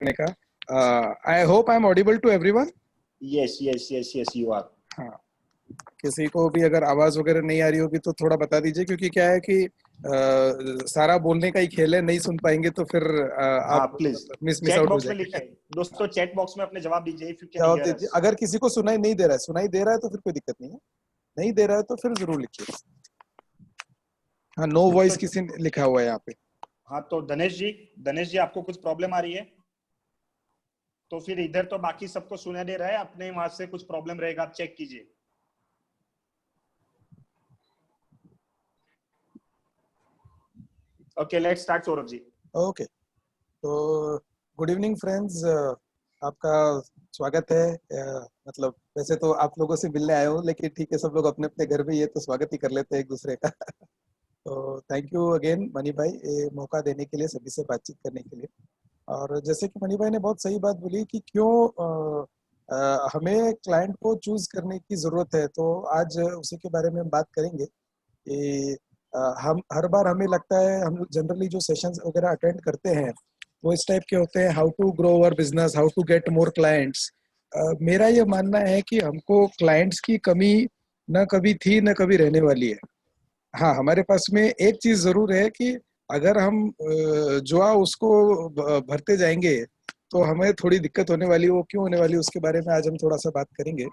करने का। I hope I am audible to everyone. Yes yes yes yes you are. हाँ, किसी को भी अगर आवाज वगैरह नहीं आ रही होगी तो थोड़ा बता दीजिए, क्योंकि क्या है कि सारा बोलने का ही खेल है, नहीं सुन पाएंगे तो फिर हाँ आप प्लीज मिस चैट आउट हो बॉक्स में जाएंगे। लिखिए दोस्तों, चैट बॉक्स में अपने जवाब दीजिए इफ यू कैन जवाब हियर दीजिए, अस। अगर किसी को सुनाई नहीं दे रहा है, सुनाई दे रहा है तो फिर कोई दिक्कत नहीं है, नहीं दे रहा है तो फिर जरूर लिखिए। हाँ, नो वॉइस तो किसी ने लिखा हुआ है यहाँ पे। हाँ तो धनेश जी आपको कुछ प्रॉब्लम आ रही है? तो फिर इधर तो बाकी सबको सुनाई दे रहा है, अपने वहां से कुछ प्रॉब्लम रहेगा आप चेक कीजिए। Okay let's start Saurabh ji. Okay, तो गुड इवनिंग फ्रेंड्स, आपका स्वागत है। मतलब वैसे तो आप लोगों से मिलने आया हूँ, लेकिन ठीक है, सब लोग अपने अपने घर में ही है तो स्वागत ही कर लेते हैं एक दूसरे का। तो थैंक यू अगेन मनी भाई, ये मौका देने के लिए, सभी से बातचीत करने के लिए। और जैसे कि मनी भाई ने बहुत सही बात बोली कि क्यों हमें क्लाइंट को चूज करने की जरूरत है, तो आज उसी के बारे में हम बात करेंगे कि हम हर बार हमें लगता है, हम जनरली जो सेशंस वगैरह अटेंड करते हैं वो इस टाइप के होते हैं, how to grow our business, how to get more clients. मेरा ये मानना है कि हमको क्लाइंट्स की कमी न कभी थी न कभी रहने वाली है। हाँ, हमारे पास में एक चीज जरूर है कि अगर हम जुआ उसको भरते जाएंगे तो हमें थोड़ी दिक्कत होने वाली है। वो क्यों होने वाली है उसके बारे में आज हम थोड़ा सा बात करेंगे।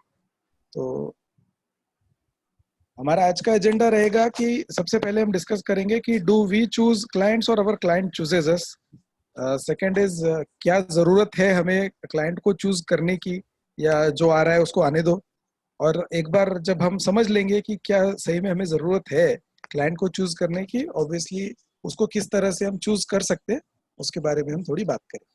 तो हमारा आज का एजेंडा रहेगा कि सबसे पहले हम डिस्कस करेंगे कि डू वी चूज क्लाइंट्स और our client chooses us. Second is, क्या जरूरत है हमें क्लाइंट को चूज करने की, या जो आ रहा है उसको आने दो। और एक बार जब हम समझ लेंगे कि क्या सही में हमें जरूरत है क्लाइंट को चूज करने की, ऑब्वियसली उसको किस तरह से हम चूज कर सकते हैं उसके बारे में हम थोड़ी बात करें।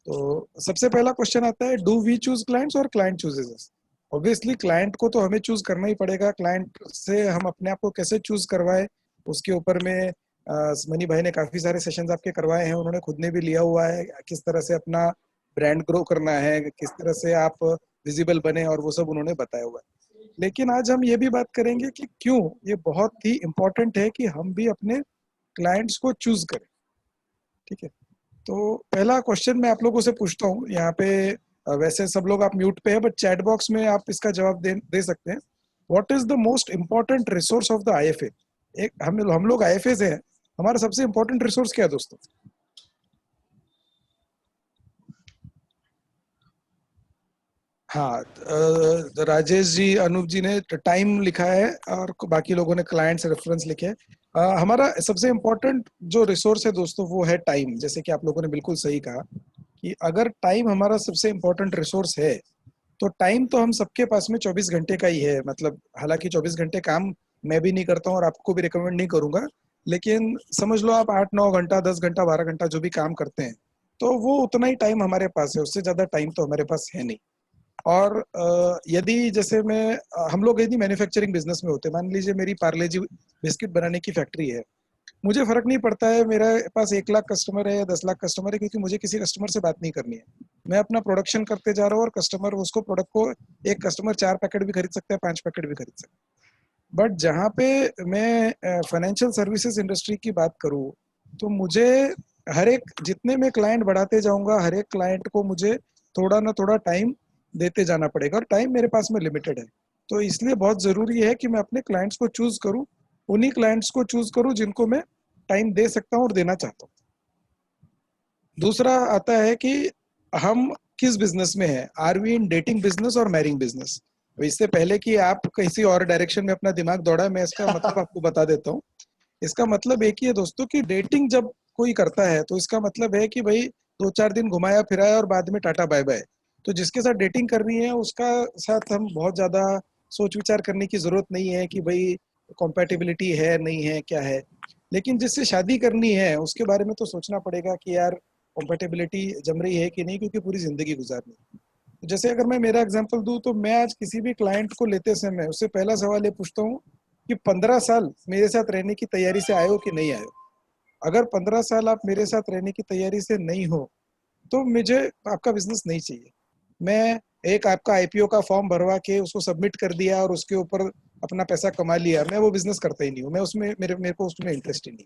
तो सबसे पहला क्वेश्चन आता है, डू वी चूज क्लाइंट्स और क्लाइंट चूजेस अस। ऑब्वियसली क्लाइंट को तो हमें चूज करना ही पड़ेगा। क्लाइंट से हम अपने आप को कैसे चूज करवाए उसके ऊपर में मनी भाई ने काफी सारे सेशंस आपके करवाए हैं, उन्होंने खुद ने भी लिया हुआ है, किस तरह से अपना ब्रांड ग्रो करना है, किस तरह से आप विजिबल बने, और वो सब उन्होंने बताया हुआ है। लेकिन आज हम ये भी बात करेंगे कि क्यों ये बहुत ही इंपॉर्टेंट है कि हम भी अपने क्लाइंट्स को चूज करें। ठीक है, तो पहला क्वेश्चन मैं आप लोगों से पूछता हूँ यहाँ पे। वैसे सब लोग आप म्यूट पे है, बट चैट बॉक्स में आप इसका जवाब दे सकते हैं। What is the most important resource of the IFA? एक हम लोग आईएफए से हैं, हमारा सबसे इम्पोर्टेंट रिसोर्स क्या है दोस्तों? हाँ, राजेश जी, अनूप जी ने टाइम लिखा है और बाकी लोगों ने क्लाइंट्स रेफरेंस लिखे हैं। हमारा सबसे इम्पोर्टेंट जो रिसोर्स है दोस्तों वो है टाइम। जैसे कि आप लोगों ने बिल्कुल सही कहा कि अगर टाइम हमारा सबसे इम्पोर्टेंट रिसोर्स है तो टाइम तो हम सबके पास में 24 घंटे का ही है। मतलब हालांकि 24 घंटे काम मैं भी नहीं करता हूँ और आपको भी रिकमेंड नहीं करूंगा, लेकिन समझ लो आप 8-9 घंटा, 10 घंटा, 12 घंटा जो भी काम करते हैं, तो वो उतना ही टाइम हमारे पास है, उससे ज्यादा टाइम तो हमारे पास है नहीं। और यदि जैसे हम लोग यदि मैन्युफैक्चरिंग बिजनेस में होते, मान लीजिए मेरी पार्ले जी बिस्किट बनाने की फैक्ट्री है, मुझे फर्क नहीं पड़ता है मेरे पास 1 लाख कस्टमर है या 10 लाख कस्टमर है, क्योंकि मुझे किसी कस्टमर से बात नहीं करनी है। मैं अपना प्रोडक्शन करते जा रहा हूँ और कस्टमर उसको प्रोडक्ट को, एक कस्टमर 4 पैकेट भी खरीद सकता है, 5 पैकेट भी खरीद सकता है। बट जहाँ पे मैं फाइनेंशियल सर्विसेज इंडस्ट्री की बात करूँ, तो मुझे हर एक, जितने मैं क्लाइंट बढ़ाते जाऊंगा, हर एक क्लाइंट को मुझे थोड़ा ना थोड़ा टाइम देते जाना पड़ेगा, और टाइम मेरे पास में लिमिटेड है। तो इसलिए बहुत जरूरी है कि मैं अपने क्लाइंट्स को चूज करूं, उन्हीं क्लाइंट्स को चूज करूं जिनको मैं टाइम दे सकता हूं और देना चाहता हूं। दूसरा आता है कि हम किस बिजनेस में है, are we in dating business और मैरिंग बिजनेस। इससे पहले कि आप किसी और डायरेक्शन में अपना दिमाग दौड़ा, मैं इसका मतलब आपको बता देता हूँ। इसका मतलब एक ही है दोस्तों कि डेटिंग जब कोई करता है तो इसका मतलब है कि भाई 2-4 दिन घुमाया फिराया और बाद में टाटा बाय बाय। तो जिसके साथ डेटिंग करनी है उसका साथ हम बहुत ज्यादा सोच विचार करने की जरूरत नहीं है कि भाई कॉम्पेटिबिलिटी है नहीं है क्या है। लेकिन जिससे शादी करनी है उसके बारे में तो सोचना पड़ेगा कि यार कॉम्पेटिबिलिटी जम रही है कि नहीं, क्योंकि पूरी जिंदगी गुजारनी है। तो जैसे अगर मैं मेरा एग्जांपल दूं, तो मैं आज किसी भी क्लाइंट को लेते समय उससे पहला सवाल ये पूछता हूँ कि 15 साल मेरे साथ रहने की तैयारी से आए हो कि नहीं आए हो। अगर 15 साल आप मेरे साथ रहने की तैयारी से नहीं हो तो मुझे आपका बिजनेस नहीं चाहिए। मैं एक आपका आईपीओ का फॉर्म भरवा के उसको सबमिट कर दिया और उसके ऊपर अपना पैसा कमा लिया, मैं वो बिजनेस करता ही नहीं हूँ। मैं उसमें मेरे मेरे को उसमें इंटरेस्ट ही नहीं।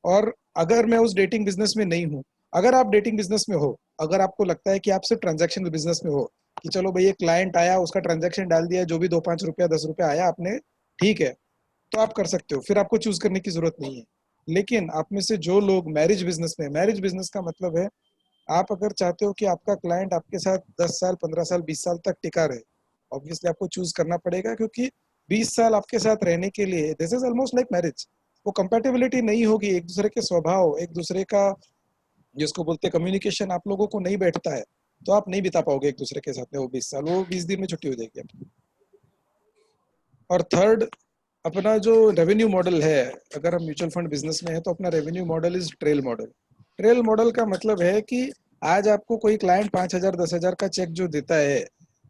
और अगर मैं उस डेटिंग बिजनेस में नहीं हूँ अगर आप डेटिंग बिजनेस में हो, अगर आपको लगता है कि आप सिर्फ ट्रांजैक्शन बिजनेस में हो, कि चलो भाई ये क्लाइंट आया, उसका ट्रांजैक्शन डाल दिया, जो भी 2-5 रुपया 10 रुपया आया आपने, ठीक है, तो आप कर सकते हो, फिर आपको चूज करने की जरूरत नहीं है। लेकिन आप में से जो लोग मैरिज बिजनेस में, मैरिज बिजनेस का मतलब है आप अगर चाहते हो कि आपका क्लाइंट आपके साथ 10 साल 15 साल 20 साल तक टिका रहे, ऑब्वियसली आपको चूज करना पड़ेगा, क्योंकि 20 साल आपके साथ रहने के लिए this is almost like marriage. वो कंपेटेबिलिटी नहीं होगी, एक दूसरे के स्वभाव, एक दूसरे का जिसको बोलते हैं कम्युनिकेशन, आप लोगों को नहीं बैठता है, तो आप नहीं बिता पाओगे एक दूसरे के साथ में वो 20 साल, वो 20 दिन में छुट्टी हो जाएगी आपकी। और थर्ड, अपना जो रेवेन्यू मॉडल है, अगर हम म्यूचुअल फंड बिजनेस में है तो अपना revenue model is trail model. Trail model का मतलब है कि आज आपको कोई क्लाइंट 5,000 10,000 का चेक जो देता है,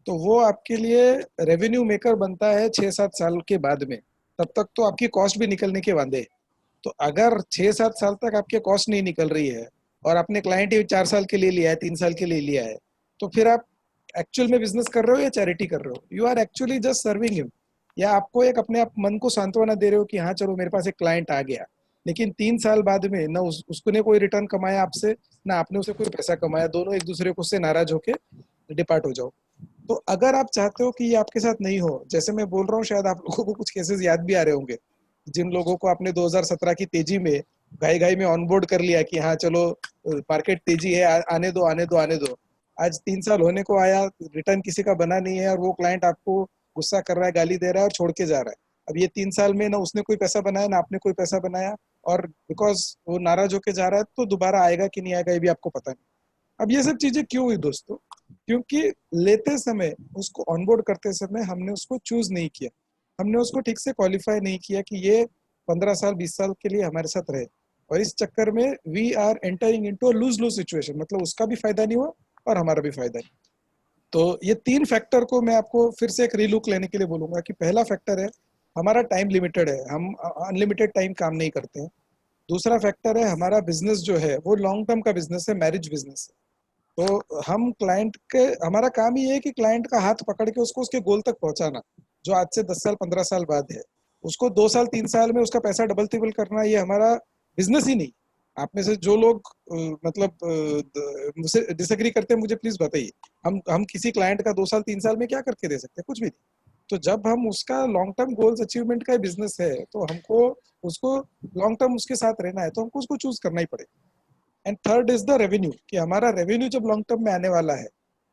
तो वो आपके लिए रेवेन्यू मेकर बनता है 6-7 साल के बाद में। तब तक तो आपकी कॉस्ट भी निकलने के वादे। तो अगर 6-7 साल तक आपके कॉस्ट नहीं निकल रही है और आपने क्लाइंट ही 4 साल के लिए लिया है, 3 साल के लिए लिया है, तो फिर आप एक्चुअल में बिजनेस कर रहे हो या चैरिटी कर रहे हो? You are actually just serving him. या आपको एक अपने आप मन को सांत्वना दे रहे हो कि हाँ चलो मेरे पास एक क्लाइंट आ गया, लेकिन 3 साल बाद में ना उसको ने कोई रिटर्न कमाया आपसे, ना आपने उसे कोई पैसा कमाया, दोनों एक दूसरे को से नाराज होके डिपार्ट हो जाओ। तो अगर आप चाहते हो कि ये आपके साथ नहीं हो, जैसे मैं बोल रहा हूँ, शायद आप लोगों को कुछ केसेस याद भी आ रहे होंगे, जिन लोगों को आपने 2017 की तेजी में घाई घाई में ऑनबोर्ड कर लिया कि हाँ चलो मार्केट तेजी है, आने दो आने दो आने दो। आज 3 साल होने को आया, रिटर्न किसी का बना नहीं है, और वो क्लाइंट आपको गुस्सा कर रहा है, गाली दे रहा है और छोड़ के जा रहा है। अब ये 3 साल में ना उसने कोई पैसा बनाया ना आपने कोई पैसा बनाया, और बिकॉज वो नाराज होके जा रहा है, तो दोबारा आएगा कि नहीं आएगा ये भी आपको पता नहीं। अब ये सब चीजें क्यों हुई दोस्तों? क्योंकि लेते समय, उसको ऑनबोर्ड करते समय हमने उसको चूज नहीं किया, हमने उसको ठीक से क्वालिफाई नहीं किया कि ये 15 साल 20 साल के लिए हमारे साथ रहे। और इस चक्कर में we are entering into a lose lose situation, मतलब उसका भी फायदा नहीं हुआ और हमारा भी फायदा नहीं। तो ये 3 फैक्टर को मैं आपको फिर से एक रीलुक लेने के लिए बोलूंगा कि पहला फैक्टर है हमारा टाइम लिमिटेड है, हम अनलिमिटेड टाइम काम नहीं करते हैं। दूसरा फैक्टर है हमारा बिजनेस जो है वो लॉन्ग टर्म का बिजनेस है, मैरिज बिजनेस है। तो हम क्लाइंट के, हमारा काम ही है कि क्लाइंट का हाथ पकड़ के उसको उसके गोल तक पहुंचाना, जो आज से 10 साल 15 साल बाद है। उसको 2 साल 3 साल में उसका पैसा डबल ट्रिपल करना, ये हमारा बिजनेस ही नहीं। आप में से जो लोग मतलब मुझसे डिसएग्री करते हैं, मुझे प्लीज बताइए, हम किसी क्लाइंट का 2 साल 3 साल में क्या करके दे सकते हैं? कुछ भी नहीं। तो जब हम उसका लॉन्ग टर्म गोल्स अचीवमेंट का बिजनेस है, तो हमको उसको लॉन्ग टर्म उसके साथ रहना है, तो हमको उसको चूज करना ही पड़ेगा। And third is the revenue, कि हमारा रेवेन्यू जब लॉन्ग टर्म में आने वाला है,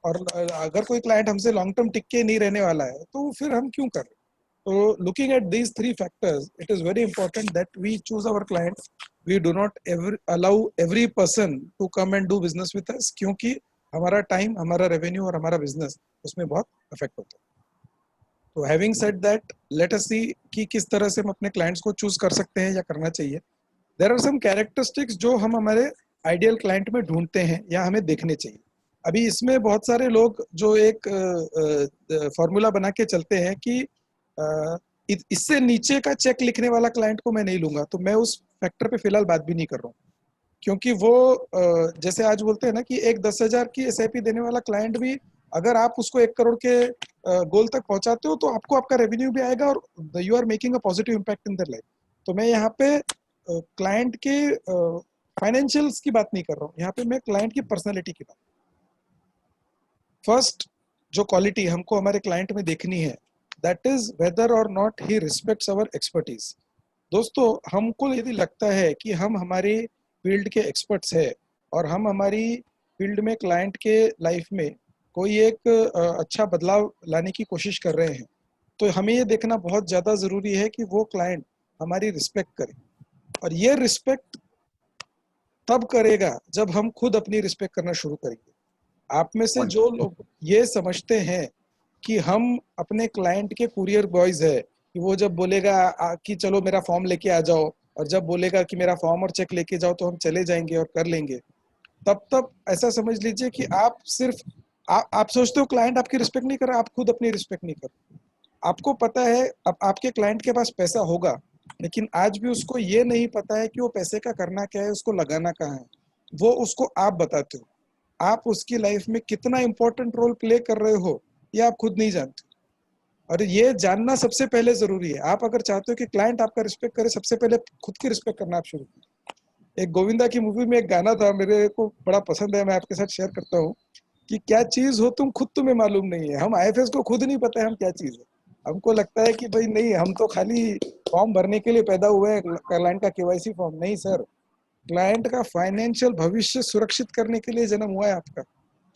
और अगर कोई क्लाइंट हमसे लॉन्ग टर्म टिक के नहीं रहने वाला है, तो फिर हम क्यों कर रहे हैं? तो looking at these 3 factors, it is very important that we choose our clients. We do not ever allow every person to come and do business with us, क्योंकि हमारा टाइम, हमारा रेवेन्यू और हमारा बिजनेस उसमें बहुत अफेक्ट होता है। तो having said that, let us see कि किस तरह से हम अपने क्लाइंट्स को चूज कर सकते हैं या करना चाहिए। देर आर सम कैरेक्टरिस्टिक्स जो हम हमारे आइडियल क्लाइंट में ढूंढते हैं या हमें देखने चाहिए। अभी इसमें बहुत सारे लोग जो एक फॉर्मूला बना के चलते हैं कि इससे नीचे का चेक लिखने वाला क्लाइंट को मैं नहीं लूंगा, तो मैं उस फैक्टर पे फिलहाल बात भी नहीं कर रहा हूँ। क्योंकि वो जैसे आज बोलते हैं ना कि एक 10,000 की एसआईपी देने वाला क्लाइंट भी, अगर आप उसको 1 करोड़ के गोल तक पहुंचाते हो, तो आपको आपका रेवेन्यू भी आएगा और you are making a positive impact in their life. तो मैं यहाँ पे क्लाइंट के फाइनेंशियल्स की बात नहीं कर रहा हूँ, यहाँ पे मैं क्लाइंट की पर्सनैलिटी की बात। फर्स्ट जो क्वालिटी हमको हमारे क्लाइंट में देखनी है, दैट इज वेदर और not he respects our expertise. दोस्तों, हमको यदि लगता है कि हम हमारी फील्ड के एक्सपर्ट्स है और हम हमारी फील्ड में क्लाइंट के लाइफ में कोई एक अच्छा बदलाव लाने की कोशिश कर रहे हैं, तो हमें ये देखना बहुत ज़्यादा ज़रूरी है कि वो क्लाइंट हमारी रिस्पेक्ट करे। और ये रिस्पेक्ट तब करेगा जब हम खुद अपनी रिस्पेक्ट करना शुरू करेंगे। आप में से जो लोग ये समझते हैं कि हम अपने क्लाइंट के कुरियर बॉयज है, कि वो जब बोलेगा कि चलो मेरा फॉर्म लेके आ जाओ, और जब बोलेगा कि मेरा फॉर्म और चेक लेके जाओ, तो हम चले जाएंगे और कर लेंगे, तब तब ऐसा समझ लीजिए कि आप सिर्फ आप सोचते हो क्लाइंट आपकी रिस्पेक्ट नहीं कर रहा, आप खुद अपनी रिस्पेक्ट नहीं कर रहे। आपको पता है अब आपके क्लाइंट के पास पैसा होगा, लेकिन आज भी उसको ये नहीं पता है कि वो पैसे का करना क्या है, उसको लगाना कहाँ है। वो उसको आप बताते हो। आप उसकी लाइफ में कितना इंपॉर्टेंट रोल प्ले कर रहे हो, ये आप खुद नहीं जानते। और ये जानना सबसे पहले जरूरी है। आप अगर चाहते हो कि क्लाइंट आपका रिस्पेक्ट करे, सबसे पहले खुद की रिस्पेक्ट करना आप शुरू करें। एक गोविंदा की मूवी में एक गाना था, मेरे को बड़ा पसंद है, मैं आपके साथ शेयर करता हूँ कि क्या चीज हो तुम खुद, तुम्हें मालूम नहीं है। हम आईएफएस को खुद नहीं पता है हम क्या चीज है। हमको लगता है कि भाई नहीं, हम तो खाली फॉर्म भरने के लिए पैदा हुए हैं, क्लाइंट का केवाईसी फॉर्म। नहीं सर, क्लाइंट का फाइनेंशियल भविष्य सुरक्षित करने के लिए जन्म हुआ है आपका।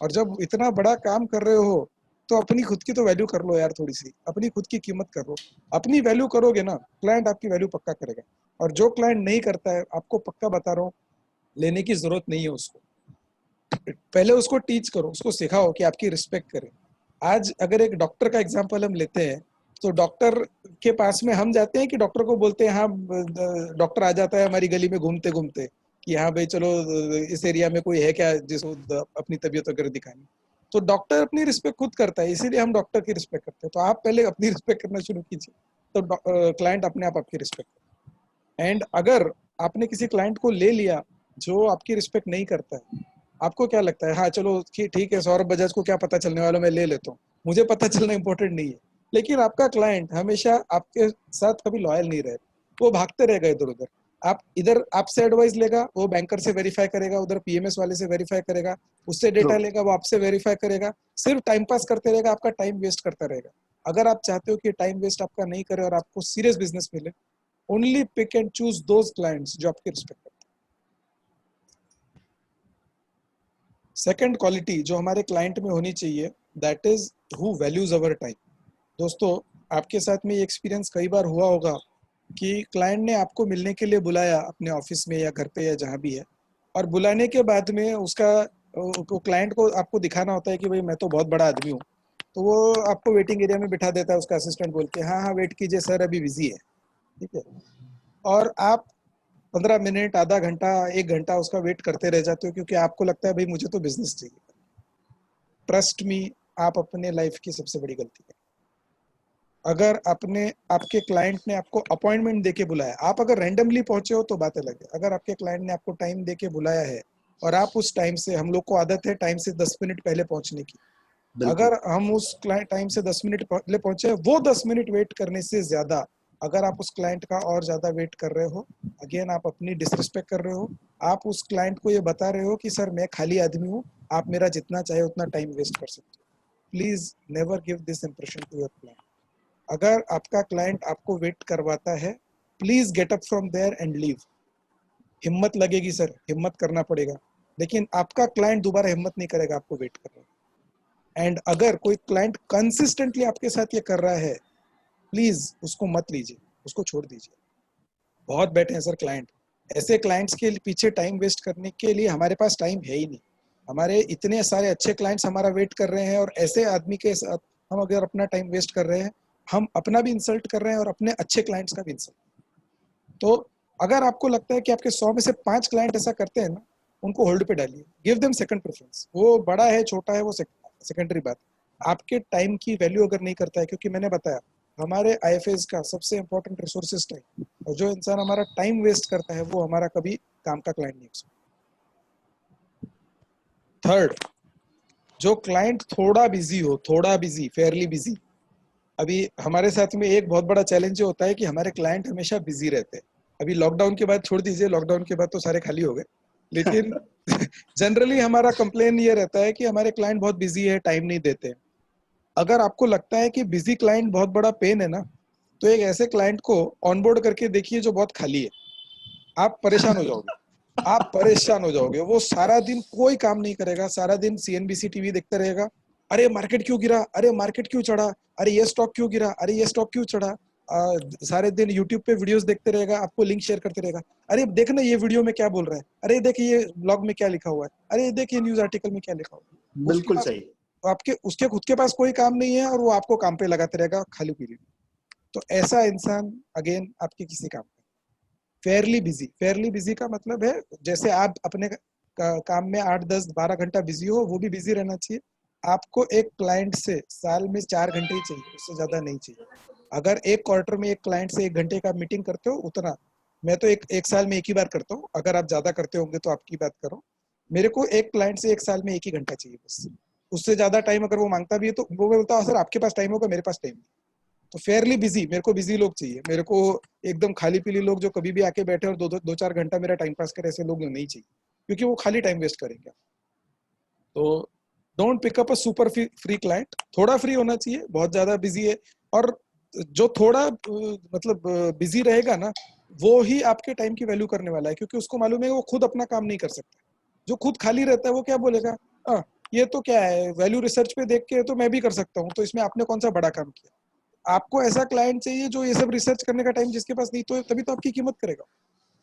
और जब इतना बड़ा काम कर रहे हो तो अपनी खुद की तो वैल्यू कर लो यार, थोड़ी सी अपनी खुद की कीमत करो। अपनी वैल्यू करोगे ना, क्लाइंट आपकी वैल्यू पक्का करेगा। और जो क्लाइंट नहीं करता है, आपको पक्का बता रहा हूँ, लेने की जरूरत नहीं है उसको। पहले उसको टीच करो, उसको सिखाओ कि आपकी रिस्पेक्ट करे। आज अगर एक डॉक्टर का एग्जाम्पल हम लेते हैं, तो डॉक्टर के पास में हम जाते हैं कि डॉक्टर को बोलते हैं हाँ, डॉक्टर आ जाता है हमारी गली में घूमते घूमते कि हाँ भाई चलो इस एरिया में कोई है क्या जिसको अपनी तबीयत वगैरह दिखानी। तो डॉक्टर अपनी रिस्पेक्ट खुद करता है, इसीलिए हम डॉक्टर की रिस्पेक्ट करते हैं। तो आप पहले अपनी रिस्पेक्ट करना शुरू कीजिए, तो क्लाइंट अपने आप आपकी रिस्पेक्ट करता है। एंड अगर आपने किसी क्लाइंट को ले लिया जो आपकी रिस्पेक्ट नहीं करता है, आपको क्या लगता है, हाँ चलो ठीक है, सौरभ बजाज को क्या पता चलने वाला, मैं ले लेता हूँ, मुझे पता चलना इंपॉर्टेंट नहीं है। लेकिन आपका क्लाइंट हमेशा आपके साथ कभी लॉयल नहीं रहे, वो भागते रहेगा इधर उधर। आप इधर आपसे एडवाइस लेगा, वो बैंकर से वेरीफाई करेगा, उधर पीएमएस वाले से वेरीफाई करेगा, उससे ट्रू। डेटा लेगा, वो आपसे वेरीफाई करेगा। सिर्फ टाइम पास करते रहेगा, आपका टाइम वेस्ट करता रहेगा। अगर आप चाहते हो कि टाइम वेस्ट आपका नहीं करे और आपको सीरियस बिजनेस मिले, only pick and choose those clients जो आपकी रिस्पेक्ट करते हैं। सेकंड क्वालिटी जो हमारे क्लाइंट में होनी चाहिए, that is who values our time. दोस्तों, आपके साथ में ये एक्सपीरियंस कई बार हुआ होगा कि क्लाइंट ने आपको मिलने के लिए बुलाया अपने ऑफिस में या घर पे या जहाँ भी है, और बुलाने के बाद में उसका क्लाइंट को आपको दिखाना होता है कि भाई मैं तो बहुत बड़ा आदमी हूँ। तो वो आपको वेटिंग एरिया में बिठा देता है, उसका असिस्टेंट बोल के, हाँ हाँ वेट कीजिए सर अभी बिजी है। ठीक है। और आप 15 मिनट, आधा घंटा, 1 घंटा उसका वेट करते रह जाते हो, क्योंकि आपको लगता है भाई मुझे तो बिजनेस चाहिए। ट्रस्ट मी, आप अपने लाइफ की सबसे बड़ी गलती है। अगर आपने, आपके क्लाइंट ने आपको अपॉइंटमेंट देके बुलाया, आप अगर रैंडमली पहुंचे हो तो बात अलग है। अगर आपके क्लाइंट ने आपको टाइम देके बुलाया है और आप उस टाइम से, हम लोग को आदत है टाइम से 10 मिनट पहले पहुंचने की, बिल्कुल। अगर हम उस क्लाइंट टाइम से 10 मिनट पहले पहुंचे, वो 10 मिनट वेट करने से ज्यादा अगर आप उस क्लाइंट का और ज्यादा वेट कर रहे हो, अगेन आप अपनी डिसरिस्पेक्ट कर रहे हो। आप उस क्लाइंट को ये बता रहे हो कि सर मैं खाली आदमी हूँ, आप मेरा जितना चाहे उतना टाइम वेस्ट कर सकते हो। Please never give this impression to your client. अगर आपका क्लाइंट आपको वेट करवाता है, please get up from there and leave. हिम्मत लगेगी सर, हिम्मत करना पड़ेगा, लेकिन आपका क्लाइंट दोबारा हिम्मत नहीं करेगा आपको वेट करने। एंड अगर कोई क्लाइंट कंसिस्टेंटली आपके साथ ये कर रहा है, प्लीज उसको मत लीजिए, उसको छोड़ दीजिए। बहुत बैठे हैं सर क्लाइंट, ऐसे क्लाइंट्स के पीछे टाइम वेस्ट करने के लिए हमारे पास टाइम है ही नहीं। हमारे इतने सारे अच्छे क्लाइंट्स हमारा वेट कर रहे हैं, और ऐसे आदमी के साथ हम अगर अपना टाइम वेस्ट कर रहे हैं, हम अपना भी इंसल्ट कर रहे हैं और अपने अच्छे क्लाइंट्स का भी इंसल्ट। तो अगर आपको लगता है कि आपके 100 में से 5 क्लाइंट ऐसा करते हैं ना, उनको होल्ड पे डालिए, गिव देम सेकंड प्रेफरेंस। वो बड़ा है छोटा है वो सेकेंडरी बात। आपके टाइम की वैल्यू अगर नहीं करता है, क्योंकि मैंने बताया हमारे आईएफएस का सबसे इंपॉर्टेंट रिसोर्सेज टाइम, और जो इंसान हमारा टाइम वेस्ट करता है वो हमारा कभी काम का क्लाइंट नहीं हो सकता। थर्ड, जो क्लाइंट थोड़ा बिजी हो, थोड़ा बिजी, फेयरली बिजी। अभी हमारे साथ में एक बहुत बड़ा चैलेंज होता है कि हमारे क्लाइंट हमेशा बिजी रहते हैं। अभी लॉकडाउन के बाद छोड़ दीजिए, लॉकडाउन के बाद तो सारे खाली हो गए, लेकिन जनरली हमारा कंप्लेन ये रहता है कि हमारे क्लाइंट बहुत बिजी है, टाइम नहीं देते। अगर आपको लगता है कि बिजी क्लाइंट बहुत बड़ा पेन है ना, तो एक ऐसे क्लाइंट को ऑनबोर्ड करके देखिए जो बहुत खाली है। आप परेशान हो जाओगे, आप परेशान हो जाओगे। वो सारा दिन कोई काम नहीं करेगा, सारा दिन सीएनबीसी टीवी देखते रहेगा। अरे मार्केट क्यों गिरा, अरे मार्केट क्यों चढ़ा, अरे ये स्टॉक क्यों गिरा, अरे ये स्टॉक क्यों चढ़ा। सारे दिन यूट्यूब पे वीडियोस देखते रहेगा, आपको लिंक शेयर करते रहेगा। अरे देख ना ये वीडियो में क्या बोल रहा है, अरे देख ये ब्लॉग में क्या लिखा हुआ है, अरे देख ये न्यूज आर्टिकल में क्या लिखा हुआ है। उसके बिल्कुल पास, सही। आपके उसके खुद के पास कोई काम नहीं है और वो आपको काम पे लगाते रहेगा खाली पीली। तो ऐसा इंसान अगेन आपके किसी काम का। फेयरली बिजी, फेयरली बिजी का मतलब है जैसे आप अपने काम में 8, 10, 12 घंटा बिजी हो, वो भी बिजी रहना चाहिए। आपको एक क्लाइंट से साल में 4 घंटे ही चाहिए, उससे ज्यादा नहीं चाहिए। अगर एक क्वार्टर में एक क्लाइंट से 1 घंटे का मीटिंग करते हो उतना, मैं तो एक साल में एक ही बार करता हूँ। अगर आप ज्यादा करते होंगे तो आपकी बात करो। मेरे को एक क्लाइंट से एक साल में 1 ही घंटा चाहिए बस। उससे ज्यादा टाइम अगर वो मांगता भी है तो वो बोलता है सर आपके पास टाइम होगा, मेरे पास टाइम नहीं। तो फेयरली बिजी, मेरे को बिजी लोग चाहिए, मेरे को एकदम खाली पीली लोग जो कभी भी आके बैठे और दो चार घंटा मेरा टाइम पास करे, ऐसे लोग नहीं चाहिए, क्योंकि वो खाली टाइम वेस्ट करेंगे। तो don't pick up a super free client, थोड़ा फ्री होना चाहिए, बहुत ज्यादा बिजी है। और जो थोड़ा मतलब बिजी रहेगा ना, वो ही आपके टाइम की वैल्यू करने वाला है, क्योंकि उसको मालूम है वो खुद अपना काम नहीं कर सकता। जो खुद खाली रहता है वो क्या बोलेगा, हाँ ये तो क्या है, वैल्यू रिसर्च पे देख के तो मैं भी कर सकता हूँ, तो इसमें आपने कौन सा बड़ा काम किया। आपको ऐसा क्लाइंट चाहिए जो ये सब रिसर्च करने का टाइम जिसके पास नहीं, तो तभी तो आपकी कीमत करेगा।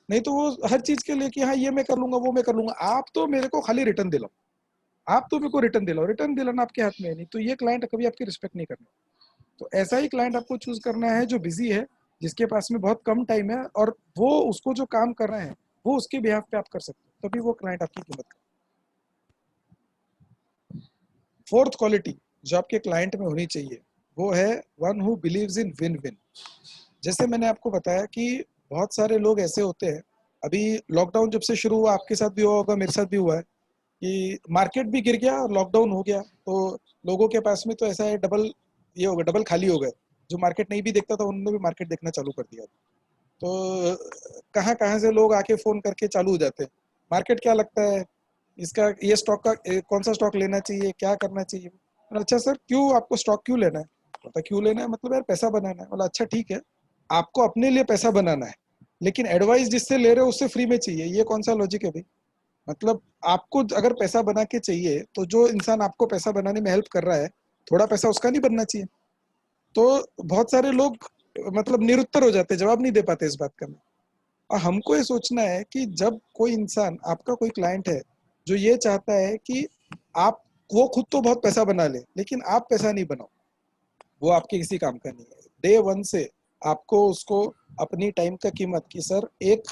नहीं तो वो हर चीज के लिए कि हाँ ये मैं कर लूंगा, वो मैं कर लूंगा, आप तो मेरे को खाली रिटर्न दिलाओ, आप तो मेरे को रिटर्न दिलाओ, रिटर्न दिलाना आपके हाथ में है नहीं, तो ये क्लाइंट कभी आपकी रिस्पेक्ट नहीं करना। तो ऐसा ही क्लाइंट आपको चूज करना है जो बिजी है, जिसके पास में बहुत कम टाइम है, और वो उसको जो काम कर रहे हैं वो उसके बिहाफ पे आप कर सकते हो, तभी वो क्लाइंट आपकी कीमत कर। फोर्थ क्वालिटी जो आपके क्लाइंट में होनी चाहिए वो है one who believes in win win. जैसे मैंने आपको बताया कि बहुत सारे लोग ऐसे होते हैं, अभी लॉकडाउन जब से शुरू हुआ, आपके साथ भी हुआ होगा, मेरे साथ भी हुआ है, कि मार्केट भी गिर गया और लॉकडाउन हो गया, तो लोगों के पास में तो ऐसा है डबल, ये हो गया, डबल खाली हो गए। जो मार्केट नहीं भी देखता था उन्होंने भी मार्केट देखना चालू कर दिया। तो कहाँ कहाँ से लोग आके फोन करके चालू हो जाते हैं, मार्केट क्या लगता है, इसका ये स्टॉक का कौन सा स्टॉक लेना चाहिए, क्या करना चाहिए। अच्छा सर क्यों आपको स्टॉक क्यों लेना है, पता क्यों लेना है, मतलब यार पैसा बनाना है। बोला अच्छा ठीक है, आपको अपने लिए पैसा बनाना है, लेकिन एडवाइस जिससे ले रहे हो उससे फ्री में चाहिए, ये कौन सा लॉजिक है भाई। मतलब आपको अगर पैसा बना के चाहिए तो जो इंसान आपको पैसा बनाने में हेल्प कर रहा है, थोड़ा पैसा उसका नहीं बनना चाहिए। तो बहुत सारे लोग मतलब निरुत्तर हो जाते, जवाब नहीं दे पाते इस बात का। और हमको ये सोचना है कि जब कोई इंसान, आपका कोई क्लाइंट है जो ये चाहता है कि आप, वो खुद तो बहुत पैसा बना ले लेकिन आप पैसा नहीं बनाओ, वो आपके किसी काम का नहीं है। डे वन से आपको उसको अपनी टाइम का कीमत, कि सर एक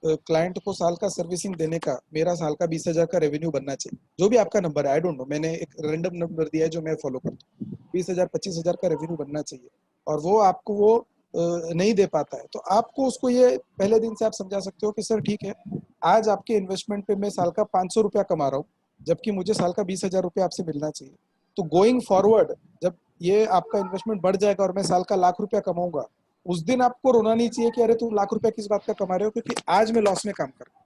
क्लाइंट को साल का सर्विसिंग देने का मेरा साल का 20,000 का रेवेन्यू बनना चाहिए, जो भी आपका नंबर है, आई डोंट नो, मैंने एक रैंडम नंबर दिया है जो मैं फॉलो करता हूँ, 20,000 25,000 का रेवेन्यू बनना चाहिए, और वो आपको वो नहीं दे पाता है, तो आपको उसको ये पहले दिन से आप समझा सकते हो कि सर ठीक है, आज आपके इन्वेस्टमेंट पे मैं साल का 500 रुपया कमा रहा हूँ, जबकि मुझे साल का 20,000 रुपया आपसे मिलना चाहिए। तो गोइंग फॉरवर्ड जब ये आपका इन्वेस्टमेंट बढ़ जाएगा और मैं साल का लाख रुपया कमाऊंगा, उस दिन आपको रोना नहीं चाहिए कि अरे तुम लाख रुपया किस बात का कमा रहे हो, क्योंकि आज मैं लॉस में काम कर रहा हूँ,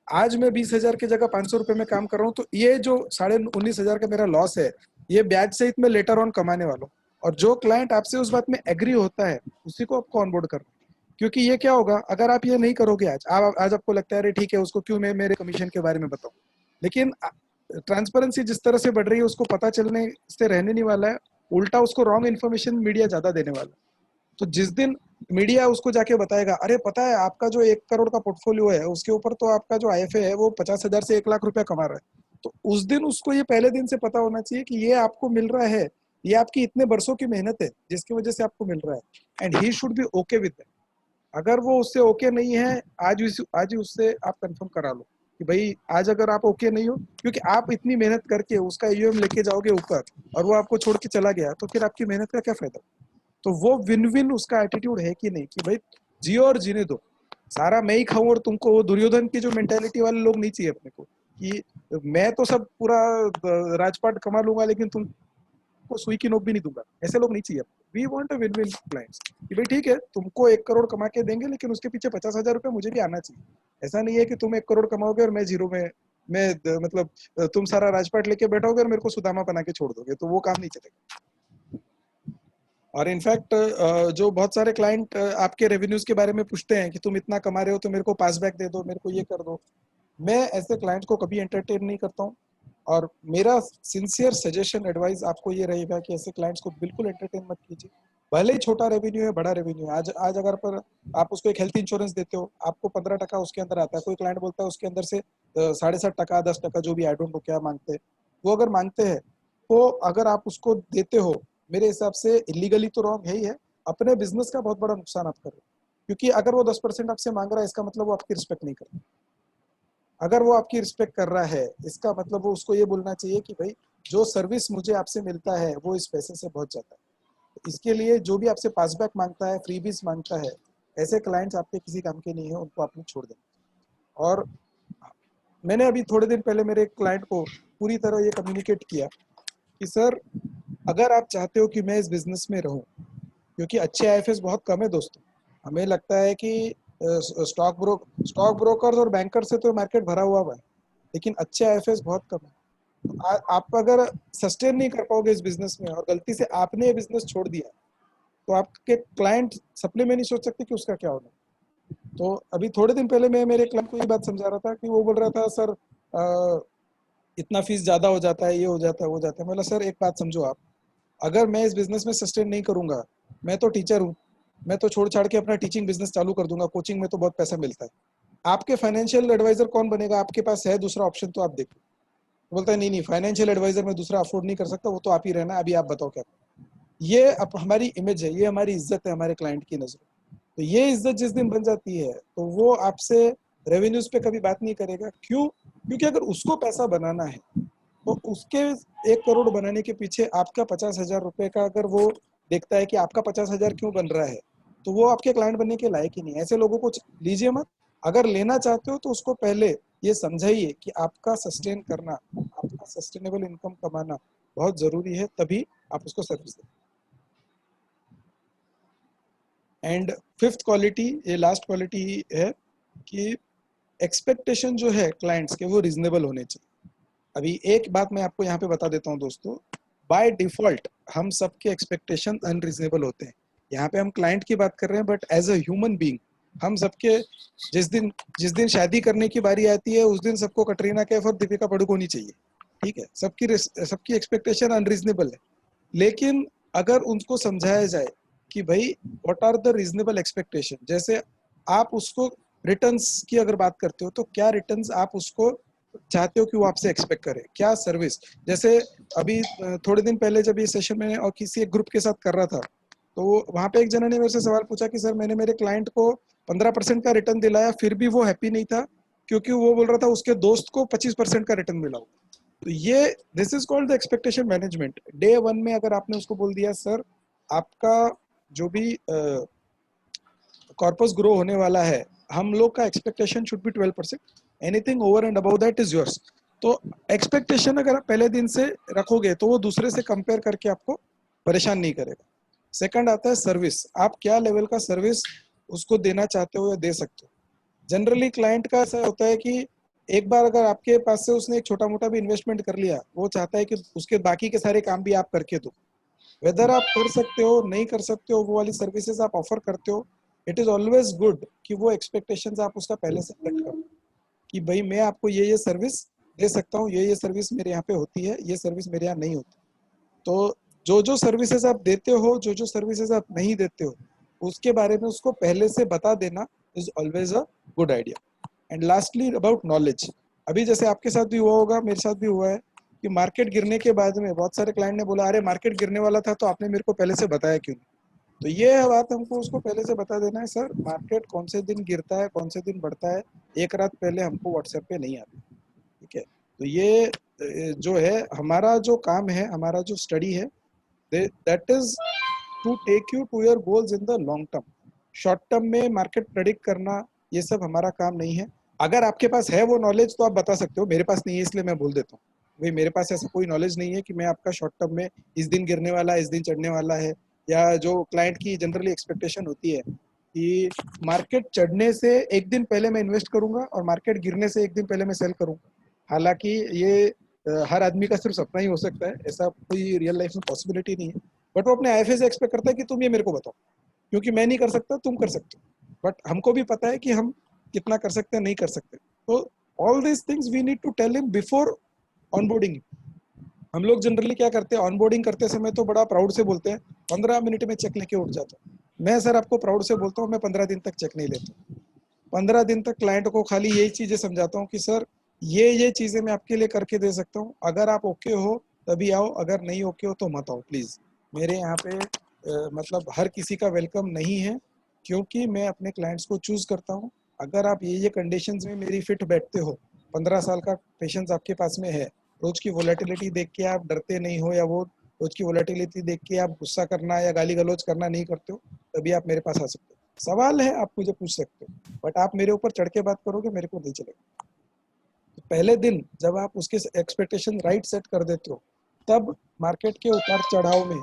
आज मैं 20,000 की जगह 500 रुपए में काम कर रहा हूँ, तो ये जो 19,500 का मेरा लॉस है, ये ब्याज सहित मैं लेटर ऑन कमाने वाला हूँ। और जो क्लाइंट आपसे उस बात में एग्री होता है उसी को आपको ऑनबोर्ड करना है। क्योंकि ये क्या होगा, अगर आप ये नहीं करोगे आज आपको लगता है अरे ठीक है, उसको क्यों मैं मेरे कमीशन के बारे में बताऊं, लेकिन ट्रांसपेरेंसी जिस तरह से बढ़ रही है उसको पता चलने से रहने नहीं वाला है, उल्टा उसको रॉन्ग इन्फॉर्मेशन मीडिया ज्यादा देने वाला है। तो जिस दिन मीडिया उसको जाके बताएगा अरे पता है आपका जो 1 करोड़ का पोर्टफोलियो है उसके ऊपर तो आपका जो आईएफए है वो 50,000 से 1 लाख रुपया कमा रहा है, तो उस दिन उसको ये पहले दिन से पता होना चाहिए कि ये आपको मिल रहा है, ये आपकी इतने बरसों की मेहनत है जिसकी वजह से आपको मिल रहा है, and he should be okay with that. अगर वो उससे ओके नहीं है, आज ही उससे आप कंफर्म करा लो कि भाई आज अगर आप ओके नहीं हो, क्योंकि आप इतनी मेहनत करके उसका ईएम लेके जाओगे ऊपर और वो आपको छोड़ के चला गया, तो फिर आपकी मेहनत का क्या फायदा। तो वो विन विन उसका एटीट्यूड है कि नहीं, कि भाई जियो और जीने दो, सारा मैं ही खाऊं और तुमको, वो दुर्योधन की जो मेंटेलिटी वाले लोग नहीं चाहिए अपने को, कि मैं तो सब पूरा राजपाट कमा लूंगा लेकिन तुमको सुई की नोक भी नहीं दूंगा, ऐसे लोग नहीं चाहिए। We want a win win clients, कि भाई ठीक है तुमको 1 करोड़ कमा के देंगे लेकिन उसके पीछे 50,000 रुपये मुझे भी आना चाहिए। ऐसा नहीं है कि तुम 1 करोड़ कमाओगे और मैं जीरो में, मैं मतलब तुम सारा राजपाट लेके बैठोगे और मेरे को सुदामा बना के छोड़ दोगे, तो वो काम नहीं चलेगा। और इनफैक्ट जो बहुत सारे क्लाइंट आपके रेवेन्यूज के बारे में पूछते हैं कि तुम इतना कमा रहे हो तो मेरे को पासबैक दे दो, मेरे को ये कर दो, मैं ऐसे क्लाइंट को कभी एंटरटेन नहीं करता हूँ। और मेरा सिंसियर सजेशन एडवाइस आपको ये रहेगा कि ऐसे क्लाइंट्स को बिल्कुल एंटरटेन मत कीजिए, भले ही छोटा रेवेन्यू है बड़ा रेवेन्यू है। आज आज अगर पर आप उसको एक हेल्थ इंश्योरेंस देते हो, आपको 15% उसके अंदर आता है, कोई क्लाइंट बोलता है उसके अंदर से 7.5%, 10%, जो भी आई डोंट नो क्या मांगते हैं, वो अगर मांगते हैं तो अगर आप उसको देते हो, मेरे हिसाब से इलीगली तो रॉन्ग है ही है, अपने बिजनेस का बहुत बड़ा नुकसान आप कर रहे हो। क्योंकि अगर वो 10% आपसे मांग रहा है इसका मतलब वो आपकी रिस्पेक्ट नहीं कर रहा। अगर वो आपकी रिस्पेक्ट कर रहा है इसका मतलब वो उसको ये बोलना चाहिए कि भाई जो सर्विस मुझे आपसे मिलता है वो इस पैसे से बहुत ज्यादा है, इसके लिए जो भी आपसे पासबैक मांगता है, फ्रीबीज मांगता है, ऐसे क्लाइंट्स आपके किसी काम के नहीं है, उनको आपने छोड़ देना। और मैंने अभी थोड़े दिन पहले मेरे एक क्लाइंट को पूरी तरह ये कम्युनिकेट किया कि सर अगर आप चाहते हो कि मैं इस बिजनेस में रहूं, क्योंकि अच्छे आईएफएस बहुत कम है दोस्तों। हमें लगता है कि स्टॉक ब्रोकर्स और बैंकर से तो मार्केट भरा हुआ है, लेकिन अच्छे आईएफएस बहुत कम है। आप अगर सस्टेन नहीं कर पाओगे इस बिजनेस में और गलती से आपने ये बिजनेस छोड़ दिया, तो आपके क्लाइंट सपने में नहीं सोच सकते कि उसका क्या होना। तो अभी थोड़े दिन पहले मैं मेरे क्लाइंट को ये बात समझा रहा था कि वो बोल रहा था, सर इतना फीस ज्यादा हो जाता है, ये हो जाता है, वो जाता है। मतलब सर एक बात समझो आप, अगर मैं इस बिजनेस में सस्टेन नहीं करूंगा, मैं तो टीचर हूँ, मैं तो छोड़ छाड़ के अपना टीचिंग बिजनेस चालू कर दूंगा, कोचिंग में तो बहुत पैसा मिलता है। आपके फाइनेंशियल एडवाइजर कौन बनेगा? आपके पास है दूसरा ऑप्शन तो आप देखो। बोलता है नहीं नहीं, फाइनेंशियल एडवाइजर मैं दूसरा अफोर्ड नहीं कर सकता, वो तो आप ही रहना, अभी आप बताओ क्या। ये अब हमारी इमेज है, ये हमारी इज्जत है हमारे क्लाइंट की नजर। तो ये इज्जत जिस दिन बन जाती है तो वो आपसे रेवेन्यूज पे कभी बात नहीं करेगा। क्यों? क्योंकि अगर उसको पैसा बनाना है तो उसके 1 करोड़ बनाने के पीछे आपका 50,000 रुपए का अगर वो देखता है कि आपका 50,000 क्यों बन रहा है, तो वो आपके क्लाइंट बनने के लायक ही नहीं। ऐसे लोगों को लीजिए मत। अगर लेना चाहते हो तो उसको पहले ये समझाइए कि आपका सस्टेन करना, आपका सस्टेनेबल इनकम कमाना बहुत जरूरी है, तभी आप उसको सर्विस दें। एंड फिफ्थ क्वालिटी, ये लास्ट क्वालिटी है कि एक्सपेक्टेशन जो है क्लाइंट्स के वो रिजनेबल होने चाहिए। अभी एक बात मैं आपको यहाँ पे बता देता हूँ दोस्तों, बाय डिफॉल्ट हम सबके एक्सपेक्टेशन अनरीजनेबल होते हैं। यहाँ पे हम क्लाइंट की बात कर रहे हैं, but as a human being हम सबके जिस दिन शादी करने की बारी आती है उस दिन सबको कटरीना कैफ और दीपिका पादुकोण ही चाहिए। ठीक है, सबकी एक्सपेक्टेशन अनरीजनेबल है। लेकिन अगर उनको समझाया जाए कि भाई what are the reasonable expectation, जैसे आप उसको रिटर्न्स की अगर बात करते हो तो क्या रिटर्न्स आप उसको चाहते हो कि वो आपसे एक्सपेक्ट करे, क्या सर्विस। जैसे अभी थोड़े दिन पहले जब ये सेशन में और किसी एक ग्रुप के साथ कर रहा था, तो वहां पे एक जना ने मेरे से सवाल पूछा कि सर मैंने मेरे क्लाइंट को 15% का रिटर्न दिलाया, फिर भी वो हैप्पी नहीं था, क्योंकि वो बोल रहा था उसके दोस्त को 25% का रिटर्न मिला हो। तो ये this is called the expectation management. Day one में अगर आपने उसको बोल दिया सर आपका जो भी कॉर्पस ग्रो होने वाला है, हम लोग का expectation should be 12%, anything over and about that is yours. तो एक्सपेक्टेशन अगर आप पहले दिन से रखोगे तो वो दूसरे से कंपेयर करके आपको परेशान नहीं करेगा। सेकंड आता है सर्विस, आप क्या लेवल का सर्विस उसको देना चाहते हो या दे सकते हो। जनरली क्लाइंट का ऐसा होता है कि एक बार अगर आपके पास से उसने एक छोटा मोटा भी इन्वेस्टमेंट कर लिया, वो चाहता है कि उसके बाकी के सारे काम भी आप करके दो। वेदर आप कर सकते हो नहीं कर सकते हो, वो वाली सर्विसेज आप ऑफर करते हो, इट इज ऑलवेज गुड कि वो एक्सपेक्टेशंस आप उसका पहले से सेट करो कि भाई मैं आपको ये सर्विस दे सकता हूँ, ये सर्विस मेरे यहाँ पे होती है, ये सर्विस मेरे यहाँ नहीं होती। तो जो जो सर्विसेज आप देते हो, जो जो सर्विसेज आप नहीं देते हो, उसके बारे में उसको पहले से बता देना is always a good idea. And lastly about knowledge, अभी जैसे आपके साथ भी हुआ होगा, मेरे साथ भी हुआ है कि मार्केट गिरने के बाद में बहुत सारे क्लाइंट ने बोला अरे मार्केट गिरने वाला था तो आपने मेरे को पहले से बताया क्यों नहीं। तो ये बात हमको उसको पहले से बता देना है, सर मार्केट कौन से दिन गिरता है कौन से दिन बढ़ता है, एक रात पहले हमको व्हाट्सएप पे नहीं आता। ठीक है, तो ये जो है हमारा जो काम है, हमारा जो स्टडी है, that is to take you to your goals in the long term. Short term में मार्केट प्रेडिक्ट करना ये सब हमारा काम नहीं है। अगर आपके पास है वो नॉलेज तो आप बता सकते हो, मेरे पास नहीं है इसलिए मैं बोल देता हूँ भाई मेरे पास ऐसा कोई नॉलेज नहीं है कि मैं आपका शॉर्ट टर्म में इस दिन गिरने वाला है इस दिन चढ़ने वाला है। या जो क्लाइंट की जनरली एक्सपेक्टेशन होती है कि मार्केट चढ़ने से एक दिन पहले मैं इन्वेस्ट करूंगा और मार्केट गिरने से एक दिन पहले मैं सेल करूंगा। हालांकि ये हर आदमी का सिर्फ सपना ही हो सकता है, ऐसा कोई रियल लाइफ में पॉसिबिलिटी नहीं है। बट वो अपने आईएफए से एक्सपेक्ट करता है कि तुम ये मेरे को बताओ, क्योंकि मैं नहीं कर सकता तुम कर सकते हो। बट हमको भी पता है कि हम कितना कर सकते हैं नहीं कर सकते। तो all these things we need to tell him before onboarding. हम लोग जनरली क्या करते हैं, ऑनबोर्डिंग करते समय तो बड़ा प्राउड से बोलते हैं 15 मिनट में चेक लेके उठ जाता हूँ। मैं सर आपको प्राउड से बोलता हूँ मैं 15 दिन तक चेक नहीं लेता। 15 दिन तक क्लाइंट को खाली यही चीजें समझाता हूँ कि सर ये चीजें मैं आपके लिए करके दे सकता हूँ, अगर आप ओके हो तभी आओ, अगर नहीं ओके हो तो मत आओ प्लीज। मेरे यहाँ पे मतलब हर किसी का वेलकम नहीं है, क्योंकि मैं अपने क्लाइंट्स को चूज करता हूँ। अगर आप ये कंडीशंस में मेरी फिट बैठते हो, 15 साल का पेशेंस आपके पास में है, रोज की वोलेटिलिटी देख के आप डरते नहीं हो, या वो रोज की वोलेटिलिटी देख के आप गुस्सा करना या गाली गलौज करना नहीं करते हो, तभी आप मेरे पास आ सकते हो। सवाल है आप मुझे पूछ सकते हो, बट आप मेरे ऊपर चढ़ के बात करोगे मेरे को नहीं चलेगा। तो पहले दिन जब आप उसके एक्सपेक्टेशन राइट सेट कर देते हो, तब मार्केट के उतार चढ़ाव में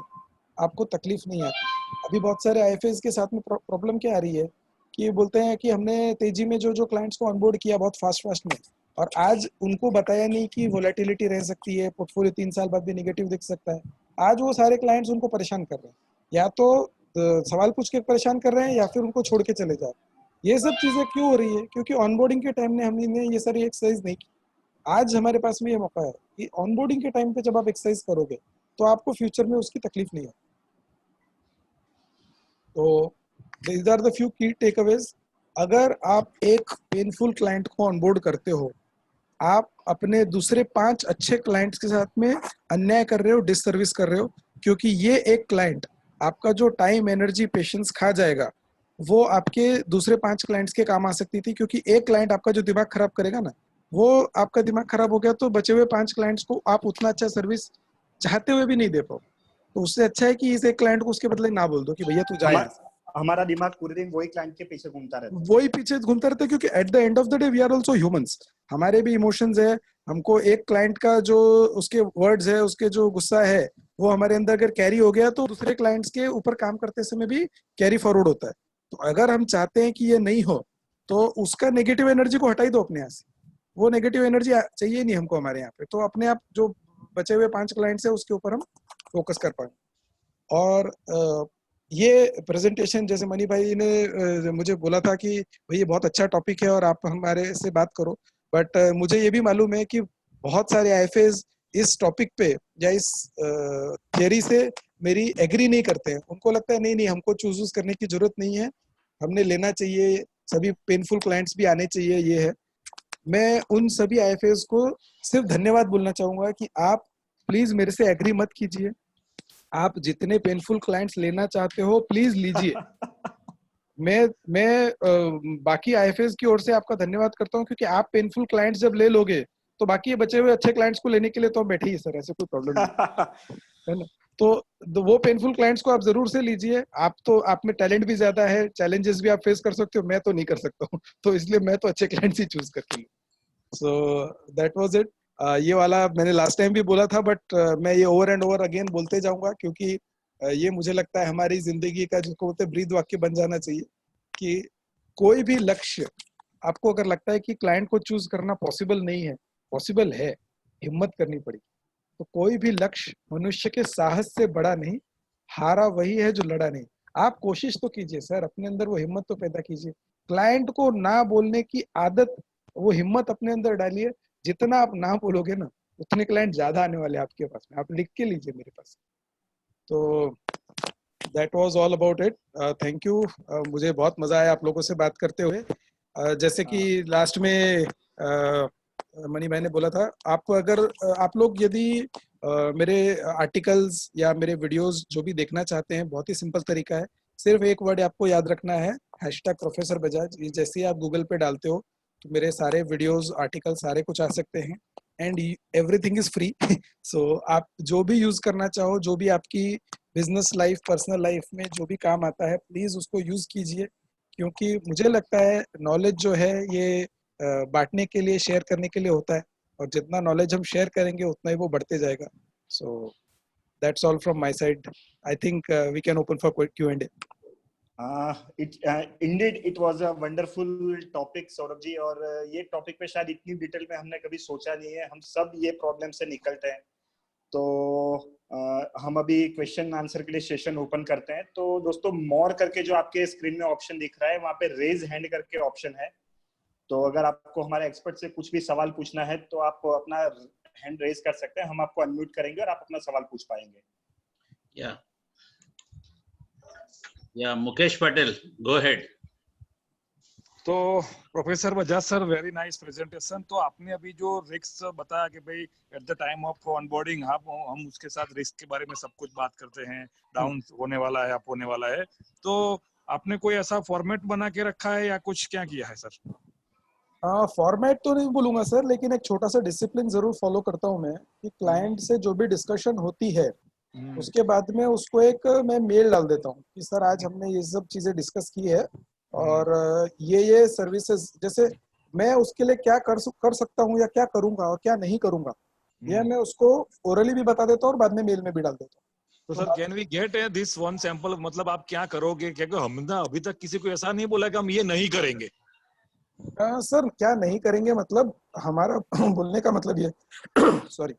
आपको तकलीफ नहीं आती। अभी बहुत सारे आईएफएस के साथ में प्रॉब्लम क्या आ रही है कि बोलते हैं कि हमने तेजी में जो जो क्लाइंट्स को ऑनबोर्ड किया बहुत फास्ट फास्ट में, और आज उनको बताया नहीं कि वोलेटिलिटी रह सकती है, पोर्टफोलियो 3 साल बाद भी नेगेटिव दिख सकता है। आज वो सारे क्लाइंट्स उनको परेशान कर रहे हैं, या तो सवाल पूछ के परेशान कर रहे हैं या फिर उनको छोड़ के चले जा रहे हैं। ये सब चीज़ें क्यों हो रही है? क्योंकि ऑनबोर्डिंग के टाइम ने हमने ये सारी एक्सरसाइज नहीं की। आज हमारे पास में ये मौका है कि ऑनबोर्डिंग के टाइम पे जब आप एक्सरसाइज करोगे तो आपको फ्यूचर में उसकी तकलीफ नहीं होगी। तो दीज आर द फ्यू की टेकअवेज। अगर आप एक पेनफुल क्लाइंट को ऑनबोर्ड करते हो, आप अपने दूसरे 5 अच्छे क्लाइंट्स के साथ में अन्याय कर रहे हो, डिससर्विस कर रहे हो, क्योंकि ये एक क्लाइंट आपका जो टाइम, एनर्जी, पेशेंस खा जाएगा, वो आपके दूसरे 5 क्लाइंट्स के काम आ सकती थी। क्योंकि एक क्लाइंट आपका जो दिमाग खराब करेगा ना, वो आपका दिमाग खराब हो गया तो बचे हुए 5 क्लाइंट्स को आप उतना अच्छा सर्विस चाहते हुए भी नहीं दे पाओ। तो उससे अच्छा है कि इस एक क्लाइंट को उसके बदले ना बोल दो कि भैया तू जा यहाँ से। हमारा दिमाग पूरे दिन वही क्लाइंट के पीछे घूमता रहता है। वही पीछे घूमता रहता है, क्योंकि at the end of the day we are also humans. हमारे भी इमोशंस है। हमको एक क्लाइंट का जो उसके वर्ड्स है, उसके जो गुस्सा है, वो हमारे अंदर अगर कैरी हो गया तो दूसरे क्लाइंट्स के ऊपर काम करते समय भी कैरी फॉरवर्ड होता है। तो अगर हम चाहते हैं कि ये नहीं हो, तो उसका नेगेटिव एनर्जी को हटा ही दो अपने यहाँ से। वो नेगेटिव एनर्जी चाहिए नहीं हमको हमारे यहाँ पे। तो अपने आप जो बचे हुए 5 क्लाइंट्स है उसके ऊपर हम फोकस कर पाएंगे। और ये प्रेजेंटेशन जैसे मनी भाई ने मुझे बोला था कि भाई ये बहुत अच्छा टॉपिक है और आप हमारे से बात करो, बट मुझे ये भी मालूम है कि बहुत सारे आईएफएस इस टॉपिक पे या इस थियरी से मेरी एग्री नहीं करते हैं। उनको लगता है नहीं नहीं, हमको चूज करने की जरूरत नहीं है, हमने लेना चाहिए, सभी पेनफुल क्लाइंट्स भी आने चाहिए। ये है, मैं उन सभी आईएफएस को सिर्फ धन्यवाद बोलना चाहूंगा कि आप प्लीज मेरे से एग्री मत कीजिए। आप जितने पेनफुल क्लाइंट्स लेना चाहते हो प्लीज लीजिए। मैं बाकी आईएफएस की ओर से आपका धन्यवाद करता हूं, क्योंकि आप पेनफुल क्लाइंट्स जब ले लोगे तो बाकी बचे हुए अच्छे क्लाइंट्स को लेने के लिए तो हम बैठे ही सर, ऐसे कोई प्रॉब्लम नहीं है ना। तो वो पेनफुल क्लाइंट्स को आप जरूर से लीजिए। आप में टैलेंट भी ज्यादा है, चैलेंजेस भी आप फेस कर सकते हो, मैं तो नहीं कर सकता हूँ। तो इसलिए मैं तो अच्छे क्लाइंट्स ही चूज करती हूँ। So that was it. ये वाला मैंने लास्ट टाइम भी बोला था, बट मैं ये ओवर एंड ओवर अगेन बोलते जाऊंगा, क्योंकि ये मुझे लगता है हमारी जिंदगी का, जिसको बोलते हैं ब्रीद वाक्य, बन जाना चाहिए कि कोई भी लक्ष्य आपको अगर लगता है कि क्लाइंट को चूज करना पॉसिबल नहीं है, पॉसिबल है, हिम्मत करनी पड़ेगी। तो कोई भी लक्ष्य मनुष्य के साहस से बड़ा नहीं, हारा वही है जो लड़ा नहीं। आप कोशिश तो कीजिए सर, अपने अंदर वो हिम्मत तो पैदा कीजिए। क्लाइंट को ना बोलने की आदत, वो हिम्मत अपने अंदर डालिए। जितना आप ना बोलोगे ना, उतने क्लाइंट ज्यादा आने वाले आपके पास में। आप लिख के लीजिए मेरे पास। तो that was all about it. Thank you. मुझे बहुत मजा आया आप लोगों से बात करते हुए। जैसे कि लास्ट में मनी भाई ने बोला था, आपको अगर आप लोग यदि मेरे आर्टिकल्स या मेरे वीडियोस जो भी देखना चाहते हैं, बहुत ही सिंपल तरीका है। सिर्फ एक वर्ड आपको याद रखना है, #प्रोफेसर बजाज। जैसे ही आप गूगल पे डालते हो तो मेरे सारे वीडियोस, आर्टिकल सारे कुछ आ सकते हैं, एंड एवरीथिंग इज फ्री। सो आप जो भी यूज करना चाहो, जो भी आपकी बिजनेस लाइफ, पर्सनल लाइफ में जो भी काम आता है, प्लीज उसको यूज कीजिए। क्योंकि मुझे लगता है नॉलेज जो है ये बांटने के लिए, शेयर करने के लिए होता है, और जितना नॉलेज हम शेयर करेंगे उतना ही वो बढ़ते जाएगा। So that's all from my side. I think we can open for Q&A. Indeed it was a wonderful topic Saurabh ji, और ये टॉपिक पे शायद इतनी डिटेल में हमने कभी सोचा नहीं है। हम सब ये प्रॉब्लम से निकलते हैं। तो हम अभी क्वेश्चन आंसर के लिए सेशन ओपन करते हैं। तो दोस्तों, मोर करके जो आपके स्क्रीन में ऑप्शन दिख रहा है, वहां पे रेज हैंड करके ऑप्शन है। तो अगर आपको हमारे एक्सपर्ट से कुछ भी सवाल पूछना है तो आप अपना हैंड रेज कर सकते हैं, हम आपको अनम्यूट करेंगे और आप अपना सवाल पूछ पाएंगे। या मुकेश पटेल, गो हेड। तो professor Bajaj sir, very nice presentation. तो आपने अभी जो रिस्क बताया कि भाई at the time of onboarding हम उसके साथ रिस्क के बारे में सब कुछ बात करते हैं, डाउन होने वाला है, अप होने वाला है। तो आपने कोई ऐसा फॉर्मेट बना के रखा है या कुछ क्या किया है सर? फॉर्मेट तो नहीं बोलूंगा सर, लेकिन एक छोटा सा डिसिप्लिन जरूर फॉलो करता हूँ मैं, कि क्लाइंट से जो भी डिस्कशन होती है उसके बाद में उसको एक मैं मेल डाल देता हूँ कि सर आज हमने ये सब चीजें डिस्कस की है, और ये सर्विसेज, जैसे मैं उसके लिए क्या कर सकता हूँ या क्या करूंगा और क्या नहीं करूंगा, यह मैं उसको ओरली भी बता देता हूँ और बाद में मेल में भी डाल देता हूँ। तो sir can we get this one sample, मतलब आप क्या करोगे? क्योंकि हमने अभी तक किसी को ऐसा नहीं बोला कि हम ये नहीं करेंगे। सर क्या नहीं करेंगे मतलब हमारा बोलने का मतलब ये सॉरी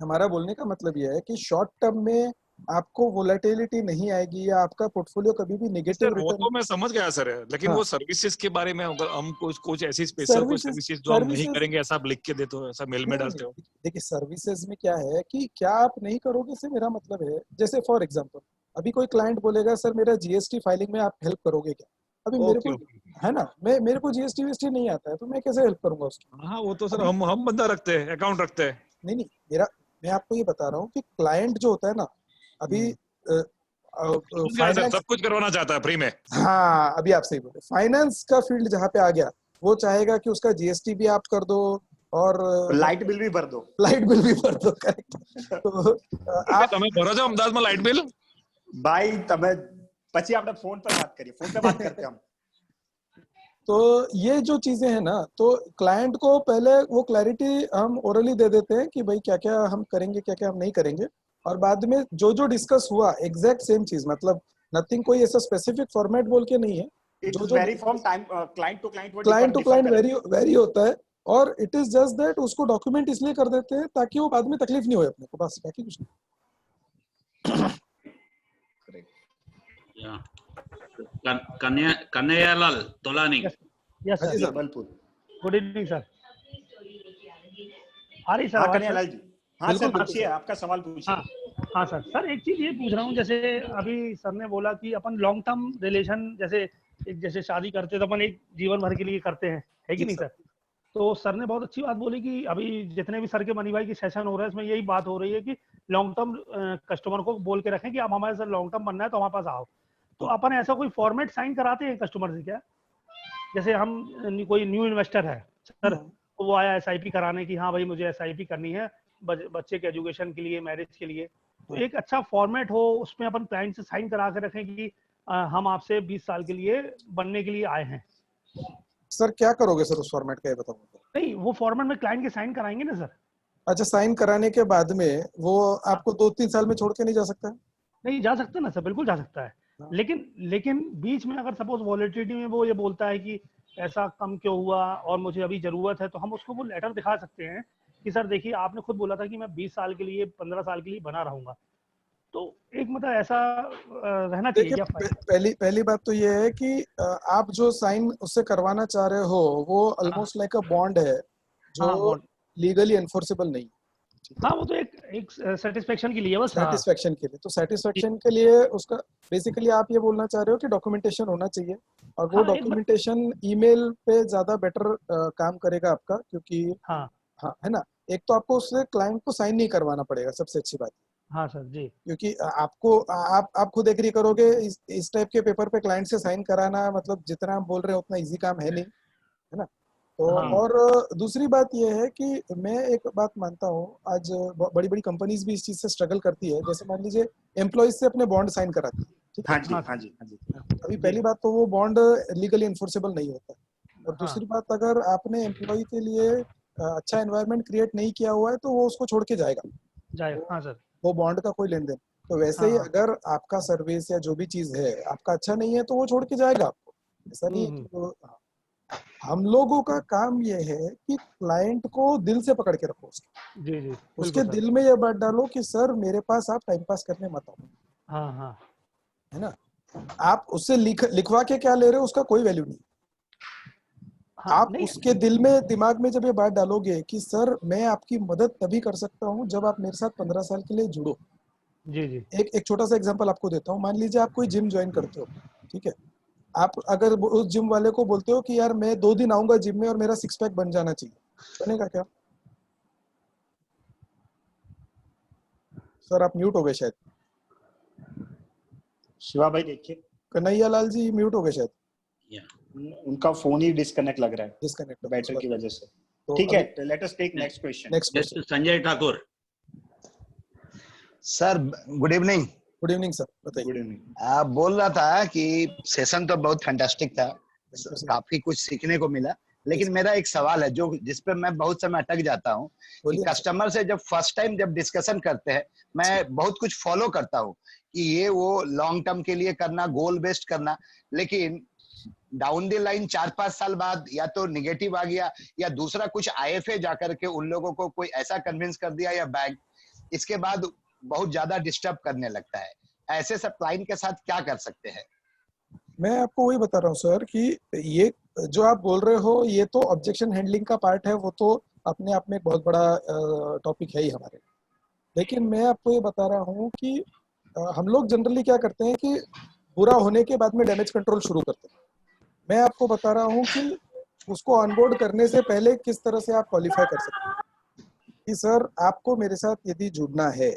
हमारा बोलने का मतलब ये है कि शॉर्ट टर्म में आपको वोलेटिलिटी नहीं आएगी या आपका पोर्टफोलियो कभी भी नेगेटिव सर वो रिटर्न। तो मैं समझ गया सर, लेकिन हाँ, वो सर्विसेज के बारे में अगर हम कुछ कुछ ऐसी स्पेशल कोई सर्विसेज सर्विसेज जो हम नहीं सर्विसेज करेंगे ऐसा आप लिख के देते हो, ऐसा मेल में नहीं डालते नहीं हो? देखिए सर्विसेज में क्या है कि क्या आप नहीं करोगे से मेरा मतलब है, जैसे फॉर एग्जांपल अभी कोई क्लाइंट बोलेगा सर मेरा जीएसटी फाइलिंग में आप हेल्प करोगे क्या? अभी मेरे ओके को ओके। है ना, मैं मेरे को जीएसटी वीएसटी नहीं आता है तो मैं कैसे हेल्प करूंगा उसकी? हाँ वो तो सर अभी हम बंदा रखते हैं, अकाउंट रखते हैं। नहीं नहीं मेरा मैं आपको ये बता रहा हूँ कि क्लाइंट जो होता है ना अभी समझ गया सर, फाइनेंस। सब कुछ करवाना चाहता है फ्री में। हाँ अभी आप सही बोले, फाइनेंस का फील्ड जहाँ पे आ गया वो चाहेगा कि उसका जीएसटी भी आप कर दो और लाइट बिल भी भर दो। लाइट बिल भी भर दो, करेक्ट। तो आप તમે ભરો છો અમદાવાદમાં લાઇટ બિલ? भाई तमे પછી આપણે ફોન પર વાત કરીએ, ફોન पे बात करते हैं हम। तो ये जो चीजें हैं ना तो क्लाइंट को पहले वो क्लैरिटी हम ओरली दे देते हैं कि भाई क्या क्या हम करेंगे क्या क्या हम नहीं करेंगे, और बाद में जो जो डिस्कस हुआ एग्जैक्ट सेम चीज, मतलब नथिंग कोई ऐसा स्पेसिफिक फॉर्मेट बोल के नहीं है, जो इट्स जो vary from time client to client, वो क्लाइंट टू डिफर क्लाइंट करे। वेरी वेरी होता है। और इट इज जस्ट दैट उसको डॉक्यूमेंट इसलिए कर देते हैं ताकि वो बाद में तकलीफ नहीं हो अपने को, बस बाकी कुछ नहीं। Yeah. Kanayalal Tolani. यस हाँ जी sir, sir, Jabalpur. Good evening sir. आ रही सर हाँ आवाज सर? कन्हैयालाल जी, हाँ बिल्कुल सर बिल्कुल पूछिए, सर। आपका सवाल पूछिए। हाँ हाँ सर, सर एक चीज ये पूछ रहा हूँ, जैसे अभी सर ने बोला कि अपन लॉन्ग टर्म रिलेशन जैसे शादी करते हैं तो अपन एक जीवन भर के लिए करते हैं, है कि जी नहीं सर। सर? तो सर ने बहुत अच्छी बात बोली कि अभी जितने भी सर के मनी भाई की सेशन हो रहा है इसमें यही बात हो रही है कि लॉन्ग टर्म कस्टमर को बोल के रखें कि आप हमारे साथ लॉन्ग टर्म बनना है तो हमारे पास आओ। तो अपन ऐसा कोई फॉर्मेट साइन कराते हैं कस्टमर से क्या? जैसे हम कोई न्यू इन्वेस्टर है सर, तो वो आया एसआईपी कराने की, हाँ भाई मुझे एसआईपी करनी है बच्चे के एजुकेशन के लिए, मैरिज के लिए, तो एक अच्छा फॉर्मेट हो उसमें अपन क्लाइंट से साइन करा के रखें कि हम आपसे 20 साल के लिए बनने के लिए आए हैं। सर क्या करोगे सर उस फॉर्मेट का ये बताओ मुझे। नहीं, वो फॉर्मेट में क्लाइंट के साइन कराएंगे ना सर? अच्छा, साइन कराने के बाद में वो आपको 2-3 साल में छोड़ के नहीं जा सकता है? नहीं जा सकता ना सर, बिल्कुल जा सकता है। हाँ। लेकिन लेकिन बीच में अगर सपोज वॉलेटिलिटी में वो ये बोलता है कि ऐसा कम क्यों हुआ और मुझे अभी जरूरत है, तो हम उसको वो लेटर दिखा सकते हैं कि सर देखिए आपने खुद बोला था कि मैं 20 साल के लिए 15 साल के लिए बना रहूंगा। तो एक मतलब ऐसा रहना चाहिए देखिए क्या? पहली पहली बात तो ये है कि आप जो साइन उससे करवाना चाह रहे हो वो हाँ ऑलमोस्ट लाइक अ बॉन्ड है जो हाँ बॉन्ड, लीगली एनफोर्सेबल नहीं है, ठीक है? हाँ वो तो एक सेटिस्फेक्शन के लिए बस। हाँ सेटिस्फेक्शन के लिए, तो सेटिस्फेक्शन के लिए उसका बेसिकली आप ये बोलना चाह रहे हो कि डॉक्यूमेंटेशन होना चाहिए, और वो हाँ एक बार, डॉक्यूमेंटेशन ईमेल पे ज्यादा बेटर काम करेगा आपका, क्योंकि हाँ हाँ है ना, एक तो आपको उससे क्लाइंट को साइन नहीं करवाना पड़ेगा, सबसे अच्छी बात, हाँ सर जी, क्योंकि आपको आप खुद एग्री करोगे इस टाइप के पेपर पे क्लाइंट से साइन कराना मतलब जितना आप बोल रहे हैं उतना इजी काम है नहीं, है ना? तो हाँ और दूसरी बात यह है कि मैं एक बात मानता हूँ, आज बड़ी बड़ी कंपनीज भी इस चीज से स्ट्रगल करती है, जैसे मान लीजिए एम्प्लॉयज से अपने बॉन्ड साइन कराती है, ठीक है? हाँ जी, हाँ हाँ जी, हाँ जी। अभी जी, पहली बात तो वो बॉन्ड लीगली इन्फोर्सेबल नहीं होता, और हाँ दूसरी बात अगर आपने एम्प्लॉय के लिए अच्छा एनवायरनमेंट क्रिएट नहीं किया हुआ है तो वो उसको छोड़ के जाएगा, जाए, वो हाँ सर, वो बॉन्ड का कोई लेन देन। तो वैसे हाँ ही हाँ, अगर आपका सर्विस या जो भी चीज है आपका अच्छा नहीं है तो वो छोड़ के जाएगा आपको, ऐसा नहीं है कि वो, हम लोगों का काम ये है कि क्लाइंट को दिल से पकड़ के रखो, जी जी उसके बिल्कुल सर, दिल में ये बात डालो कि सर मेरे पास आप टाइम पास करने मत आओ, हाँ हाँ है ना? आप उससे लिखवा के क्या ले रहे हो उसका कोई वैल्यू नहीं। हाँ, आप नहीं, उसके दिल में दिमाग में जब ये बात डालोगे कि सर मैं आपकी मदद तभी कर सकता हूँ जब आप मेरे साथ 15 साल के लिए जुड़ो। जी जी, एक छोटा सा एग्जांपल आपको देता हूँ, मान लीजिए आप कोई जिम ज्वाइन करते हो, ठीक है? आप अगर उस जिम वाले को बोलते हो कि यार मैं 2 दिन आऊंगा जिम में और मेरा 6 पैक बन जाना चाहिए, बनेगा क्या? सर आप म्यूट हो गए शायद, शिवा भाई देखिए, कन्हैया लाल जी म्यूट हो गए शायद, उनका फोन ही डिस्कनेक्ट लग रहा है डिस्कनेक्ट हो बैटरी की वजह से। तो ठीक है, let us take next question. Next Yes, question. Sanjay Thakur. Sir good evening. Good evening sir, बताइए। Good evening. आप बोल रहा था कि सेशन तो बहुत फैंटास्टिक था, थैंक यू सर। काफी कुछ सीखने को मिला, लेकिन मेरा एक सवाल है जो जिसपे मैं बहुत समय अटक जाता हूँ कि बोलिए सर। कस्टमर से जब फर्स्ट टाइम जब डिस्कशन करते हैं, मैं बहुत कुछ फॉलो करता हूँ कि ये वो लॉन्ग टर्म के लिए करना, गोल बेस्ड करना, लेकिन डाउन द लाइन 4-5 साल बाद या तो निगेटिव आ गया या दूसरा कुछ IFA जाकर के उन लोगों को कोई ऐसा कन्विंस कर दिया या बैंक, इसके बाद बहुत ज्यादा डिस्टर्ब करने लगता है। ऐसे सब क्लाइंट के साथ क्या कर सकते हैं? मैं आपको वही बता रहा हूँ सर कि ये जो आप बोल रहे हो ये तो ऑब्जेक्शन हैंडलिंग का पार्ट है, वो तो अपने आप में एक बहुत बड़ा टॉपिक है ही हमारे। लेकिन मैं आपको ये बता रहा हूँ कि हम लोग जनरली क्या करते हैं कि बुरा होने के बाद में डैमेज कंट्रोल शुरू करते हैं। मैं आपको बता रहा हूँ कि उसको ऑनबोर्ड करने से पहले किस तरह से आप क्वालिफाई कर सकते हैं कि सर आपको मेरे साथ यदि जुड़ना है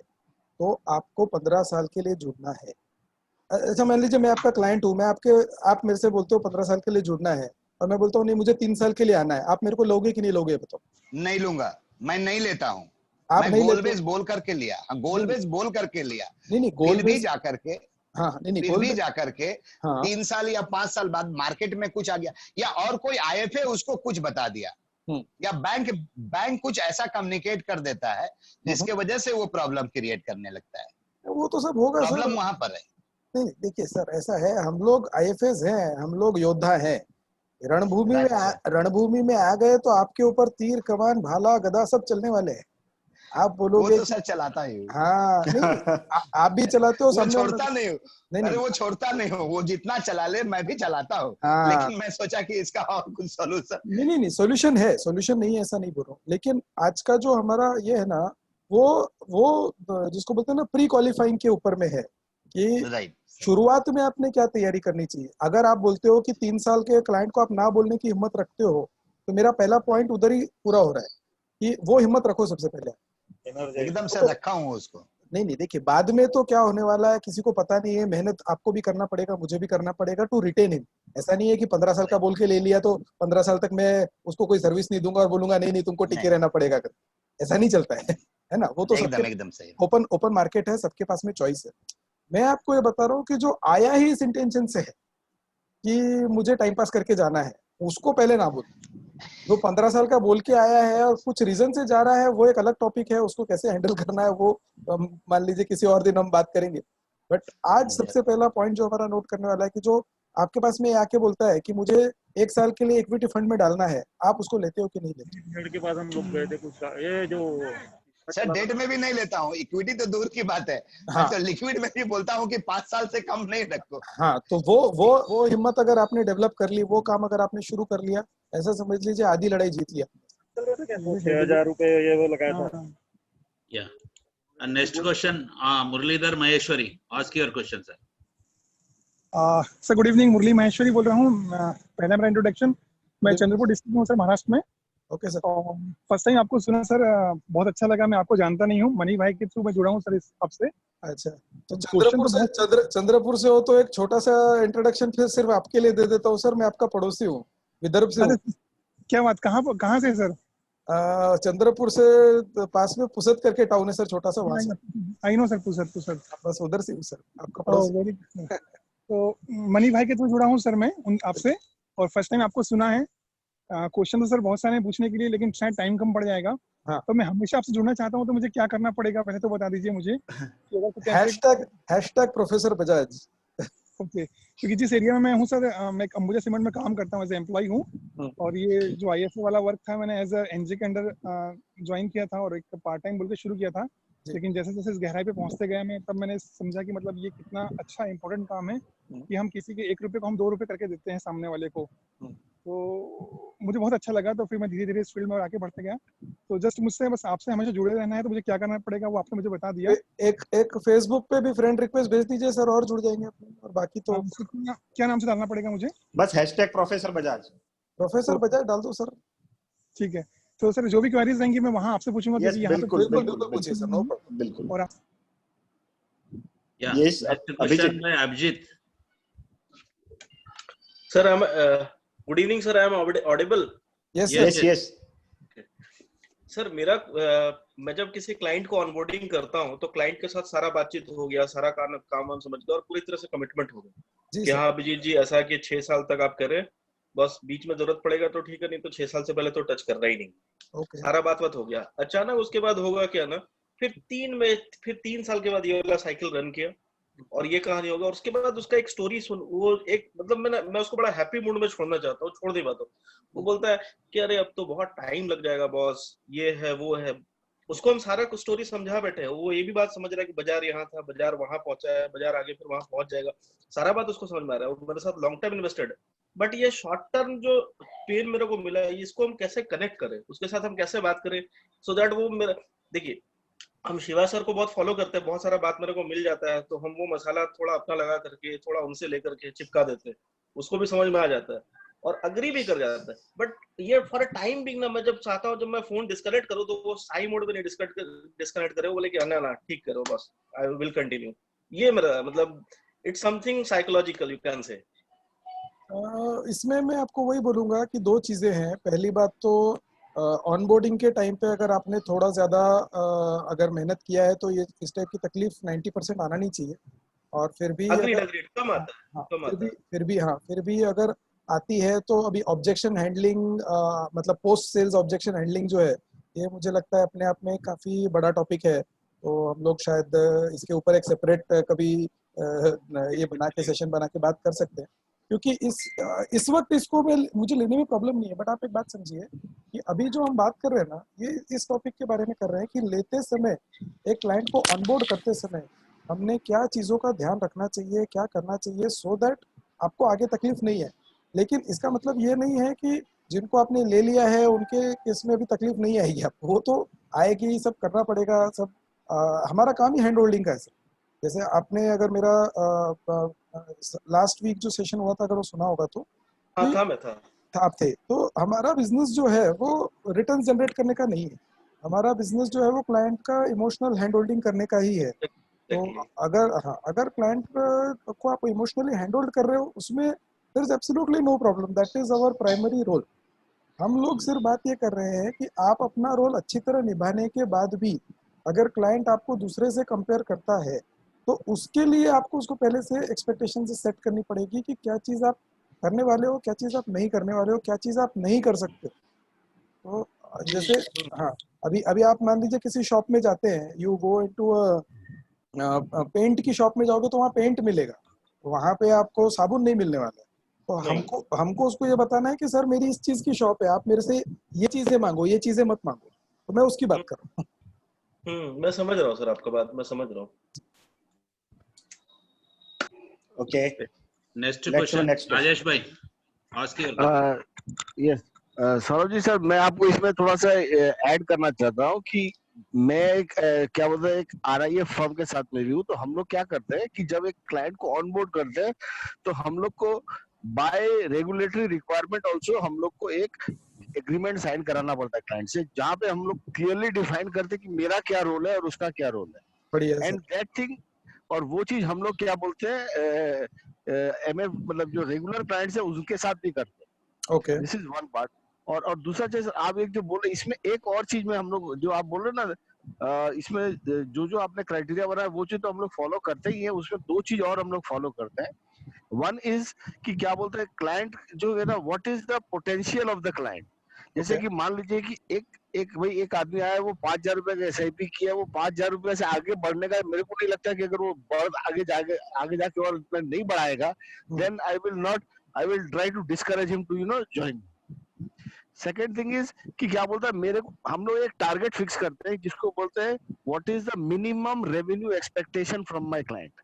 तो आपको 15 साल के लिए जुड़ना है। अच्छा मान लीजिए मैं आपका क्लाइंट हूँ, आप मेरे से बोलते हो 15 साल के लिए जुड़ना है और मैं बोलता हूँ नहीं मुझे 3 साल के लिए आना है, आप मेरे को लोगे कि नहीं लोगे बताओ? नहीं लूंगा, मैं नहीं लेता हूँ। आप मैं नहीं गोल लेते? बेस बोल करके लिया, गोल बेस बोल करके लिया, नहीं गोल फिर भी बेस, जाकर के हाँ नहीं फिर गोल भी जाकर के हाँ 3 साल या 5 साल बाद मार्केट में कुछ आ गया या और कोई IFA उसको कुछ बता दिया या बैंक कुछ ऐसा कम्युनिकेट कर देता है जिसके वजह से वो प्रॉब्लम क्रिएट करने लगता है। वो तो सब होगा सर। प्रॉब्लम वहां पर है। नहीं देखिए सर ऐसा है, हम लोग IFAs हैं, हम लोग योद्धा हैं। रणभूमि में आ गए तो आपके ऊपर तीर कमान भाला गदा सब चलने वाले हैं। आप वो बोलोगे तो कि सर चलाता ही हूँ। हाँ नहीं आप भी चलाते हो, वो सामने छोड़ता नहीं हूँ। नहीं अरे नहीं वो छोड़ता नहीं हूँ, वो जितना चला ले मैं भी चलाता हूँ। हाँ लेकिन मैं सोचा कि इसका और कुछ सोल्यूशन। नहीं सोल्यूशन है, सोल्यूशन नहीं है ऐसा नहीं बोल रहा हूँ, लेकिन आज का जो हमारा ये है ना वो जिसको बोलते हैं ना प्री क्वालिफाइंग के ऊपर में है कि राइट, शुरुआत में आपने क्या तैयारी करनी चाहिए। अगर आप बोलते हो कि 3 साल के क्लाइंट को आप ना बोलने की हिम्मत रखते हो तो मेरा पहला पॉइंट उधर ही पूरा हो रहा है कि वो हिम्मत रखो सबसे पहले। एकदम से रखा हूँ उसको। नहीं देखिए बाद में तो क्या होने वाला है किसी को पता नहीं है, मेहनत आपको भी करना पड़ेगा, मुझे भी करना पड़ेगा टू रिटेन हिम। ऐसा नहीं है कि 15 साल का बोल के ले लिया तो 15 साल तक मैं उसको कोई सर्विस नहीं दूंगा और बोलूंगा नहीं तुमको टिके रहना पड़ेगा कर। ऐसा नहीं चलता है ना। वो तो एकदम सही। ओपन मार्केट है, सबके पास में चॉइस है। मैं आपको ये बता रहा हूँ कि जो आया ही इस इंटेंशन से है कि मुझे टाइम पास करके जाना है, उसको पहले ना बोल। जो 15 साल का बोल के आया है और कुछ रीजन से जा रहा है वो एक अलग टॉपिक है, उसको कैसे हैंडल करना है वो मान लीजिए किसी और दिन हम बात करेंगे। बट आज सबसे पहला पॉइंट जो हमारा नोट करने वाला है कि जो आपके पास में आके बोलता है कि मुझे 1 साल के लिए इक्विटी फंड में डालना है, आप उसको लेते हो कि नहीं लेते? के पास हम लोग गए थे कुछ, ये जो सर डेट में भी नहीं लेता हूँ, इक्विटी तो दूर की बात है। हाँ मैं तो लिक्विड में भी बोलता हूँ कि 5 साल से कम नहीं रखो। हाँ तो वो हिम्मत अगर आपने डेवलप कर ली, वो काम अगर आपने शुरू कर लिया, ऐसा समझ लीजिए आधी लड़ाई जीत लिया। 6,000 रुपए ये वो लगाया था। Yeah. And next question, Muralidhar Maheshwari, ask your question, sir. Sir good evening, Murli Maheshwari बोल रहा हूँ। पहला मेरा इंट्रोडक्शन, मैं चंद्रपुर डिस्ट्रिक्ट में हूँ सर, महाराष्ट्र में। Okay sir. फर्स्ट टाइम आपको सुना सर, बहुत अच्छा लगा। मैं आपको जानता नहीं हूँ, मनी भाई के थ्रू मैं जुड़ा हूँ सर इस आपसे। अच्छा तो क्वेश्चन चंद्रपुर से हो तो एक छोटा सा इंट्रोडक्शन फिर सिर्फ आपके लिए दे देता हूँ सर। मैं आपका पड़ोसी हूँ, विदर्भ से हूँ। क्या बात, कहाँ से सर? चंद्रपुर से पास में पुसद करके टाउन है सर, छोटा सा, वहां से। आई नो सर, पुसद बस उधर से हूँ सर, आपका पड़ोसी। तो मनी भाई के थ्रू जुड़ा हूँ सर मैं आपसे, और फर्स्ट टाइम आपको सुना है। क्वेश्चन तो सर बहुत सारे हैं पूछने के लिए, लेकिन शायद टाइम कम पड़ जाएगा। हाँ। तो मैं हमेशा आपसे जुड़ना चाहता हूँ, तो मुझे क्या करना पड़ेगा पहले तो बता दीजिए मुझे। Hashtag professor Bajaj. ओके, क्योंकि जिस एरिया में मैं हूँ सर, मैं अंबुजा सीमेंट में काम करता हूँ, एज एम्प्लॉय हूँ। और ये जो IFA वाला वर्क था, मैंने एज NJ के अंडर ज्वाइन किया था और एक पार्ट टाइम बोल के शुरू किया था। लेकिन जैसे जैसे इस गहराई पे पहुंचते गए मैं, तब मैंने समझा कि मतलब ये कितना अच्छा इंपॉर्टेंट काम है कि हम किसी के 1 रुपए को हम 2 रुपए करके देते हैं सामने वाले को। तो मुझे बहुत अच्छा लगा, तो फिर मैं धीरे धीरे इस फील्ड में आगे बढ़ते गया। तो जस्ट मुझसे बस आपसे हमेशा जुड़े रहना है, तो मुझे क्या करना पड़ेगा वो आपने मुझे बता दिया। एक फेसबुक पे भी फ्रेंड रिक्वेस्ट भेज दीजिए सर, और जुड़ जाएंगे अपने। और बाकी तो क्या नाम से डालना पड़ेगा मुझे? बस #प्रोफेसर बजाज। प्रोफेसर बजाज डाल दो सर। ठीक है, तो सर जो भी क्वेरीज रहेंगी मैं वहां आपसे पूछूंगा। बिल्कुल पूछिए सर, नो प्रॉब्लम। बिल्कुल। और yes, question by Abhijit. Sir, good evening, sir. I am audible. Yes. Sir मेरा मैं जब किसी क्लाइंट को ऑनबोर्डिंग करता हूं तो क्लाइंट के साथ सारा बातचीत हो गया, सारा काम हम समझ गए और पूरी तरह से कमिटमेंट हो गया कि हाँ अभिजीत जी ऐसा कि 6 साल तक आप करें बस बीच में जरूरत पड़ेगा तो ठीक है, नहीं तो 6 साल से पहले तो टच करना ही नहीं। ओके सारा बात हो गया। अचानक उसके बाद होगा क्या ना, फिर 3 साल के बाद ये वाला साइकिल रन किया और ये कहानी होगा। और उसके बाद उसका एक स्टोरी सुन, वो एक मतलब मैं उसको बड़ा हैप्पी मूड में छोड़ना चाहता हूँ, छोड़ नहीं पाता हूँ। वो बोलता है कि अरे अब तो बहुत टाइम लग जाएगा बॉस, ये है वो है। उसको हम सारा कुछ स्टोरी समझा बैठे हैं, वो ये भी बात समझ रहा है कि बाजार यहाँ था, बाजार वहां पहुंचा है, बाजार आगे फिर वहां पहुंच जाएगा। सारा बात उसको समझ में आ रहा है, वो मेरे साथ लॉन्ग टर्म इन्वेस्टेड है। बट ये शॉर्ट टर्म जो पेन मेरे को मिला है, इसको हम कैसे कनेक्ट करें, उसके साथ हम कैसे बात करें सो दैट वो मेरा, देखिए हम शिवा सर को बहुत फॉलो करते हैं, बहुत सारा बात मेरे को मिल जाता है, तो हम वो मसाला थोड़ा अपना लगा करके थोड़ा उनसे लेकर के चिपका देते हैं, उसको भी समझ में आ जाता है और अग्री भी कर जाता है। बट ये फॉर टाइम बिंग ना, मैं जब चाहता हूँ जब मैं फोन डिस्कनेक्ट करूँ तो वो साई मोड में नहीं डिस्कनेक्ट करे, वो बोले कि ना ठीक करो बस, आई विल कंटिन्यू। ये मेरा मतलब it's something psychological you can say. इसमें मैं आपको वही बोलूंगा कि दो चीजें हैं। पहली बात तो ऑनबोर्डिंग के टाइम पे अगर आपने थोड़ा ज़्यादा अगर मेहनत किया है तो ये इस टाइप की तकलीफ 90% आना नहीं चाहिए। और फिर भी अग्रीड अगर अग्रीड कम आता है, हाँ कम आता है। फिर भी अगर आती है तो अभी ऑब्जेक्शन हैंडलिंग मतलब पोस्ट सेल्स ऑब्जेक्शन हैंडलिंग जो है, ये मुझे लगता है अपने आप में काफ़ी बड़ा टॉपिक है। तो हम लोग शायद इसके ऊपर एक सेपरेट कभी ये बना के सेशन बना के बात कर सकते हैं, क्योंकि इस वक्त इसको मुझे लेने में प्रॉब्लम नहीं है। बट आप एक बात समझिए कि अभी जो हम बात कर रहे हैं ना, ये इस टॉपिक के बारे में कर रहे हैं कि लेते समय, एक क्लाइंट को ऑनबोर्ड करते समय हमने क्या चीज़ों का ध्यान रखना चाहिए, क्या करना चाहिए, सो दैट आपको आगे तकलीफ नहीं है। लेकिन इसका मतलब ये नहीं है कि जिनको आपने ले लिया है उनके केस में अभी तकलीफ नहीं आएगी आपको, वो तो आएगी, सब करना पड़ेगा सब। हमारा काम ही हैंड होल्डिंग का है सर। जैसे आपने अगर मेरा लास्ट वीक जो सेशन हुआ था अगर वो सुना होगा तो, हाँ कि था, मैं था। आप थे, तो हमारा बिजनेस जो है वो रिटर्न जनरेट करने का नहीं है। हमारा बिजनेस जो है वो क्लाइंट का इमोशनल हैंड होल्डिंग करने का ही है। तो Exactly. अगर क्लाइंट को आप इमोशनली हैंड होल्ड कर रहे हो, उसमें there is absolutely no problem, that is our primary role. हम लोग सिर्फ बात ये कर रहे हैं कि आप अपना रोल अच्छी तरह निभाने के बाद भी अगर क्लाइंट आपको दूसरे से कंपेयर करता है तो उसके लिए आपको उसको पहले से एक्सपेक्टेशन से सेट करनी पड़ेगी कि क्या चीज़ आप करने वाले हो, क्या चीज़ आप नहीं करने वाले हो, क्या चीज़ आप नहीं कर सकते। तो जैसे हाँ, अभी अभी आप मान लीजिए किसी शॉप में जाते हैं, यू गो इनटू पेंट की शॉप में जाओगे तो वहाँ पेंट मिलेगा, वहाँ पे आपको साबुन नहीं मिलने वाला है। तो हमको उसको ये बताना है कि सर मेरी इस चीज की शॉप है, आप मेरे से ये चीजें मांगो, ये चीजें मत मांगो। तो मैं उसकी बात कर रहा हूँ। मैं समझ रहा हूँ सर, आपका बात मैं समझ रहा हूँ। Okay, next Let's go question next question. Rajesh भाई, ask your. Yes Saurabh ji sir, मैं आपको इसमें थोड़ा सा ऐड करना चाहता हूँ कि मैं एक क्या बोलते हैं एक RIF फर्म के साथ में भी हूँ। तो हम लोग क्या करते हैं कि जब एक क्लाइंट को ऑनबोर्ड करते हैं तो हम लोग को बाय रेगुलेटरी रिक्वायरमेंट ऑल्सो हम लोग को एक एग्रीमेंट साइन कराना पड़ता है क्लाइंट से, जहाँ पे हम लोग क्लियरली डिफाइन करते हैं कि मेरा क्या रोल है और उसका क्या रोल है। बढ़िया एंड दैट थिंग, और वो चीज हम लोग क्या बोलते हैं MF मतलब जो रेगुलर क्लाइंट्स है उनके साथ भी करते हैं। Okay, this is one part. और दूसरा चीज आप एक जो बोल रहे, इसमें एक और चीज में हम लोग जो आप बोल रहे हैं ना, इसमें जो आपने क्राइटेरिया बनाया वो चीज तो हम लोग फॉलो करते ही हैं। उसमें दो चीज और हम लोग फॉलो करते हैं। वन इज कि क्या बोलते हैं क्लाइंट जो है ना, what is the potential of the client. जैसे कि मान लीजिए कि एक आदमी आया है, वो 5,000 रुपए का SIP किया, वो 5,000 रुपए से आगे बढ़ने का मेरे को नहीं लगता कि अगर वो आगे जाके और इतना नहीं बढ़ाएगा, then I will try to discourage him to join. Second thing is कि क्या बोलता है हम लोग एक टारगेट फिक्स करते हैं जिसको बोलते हैं what is the minimum revenue expectation from my client.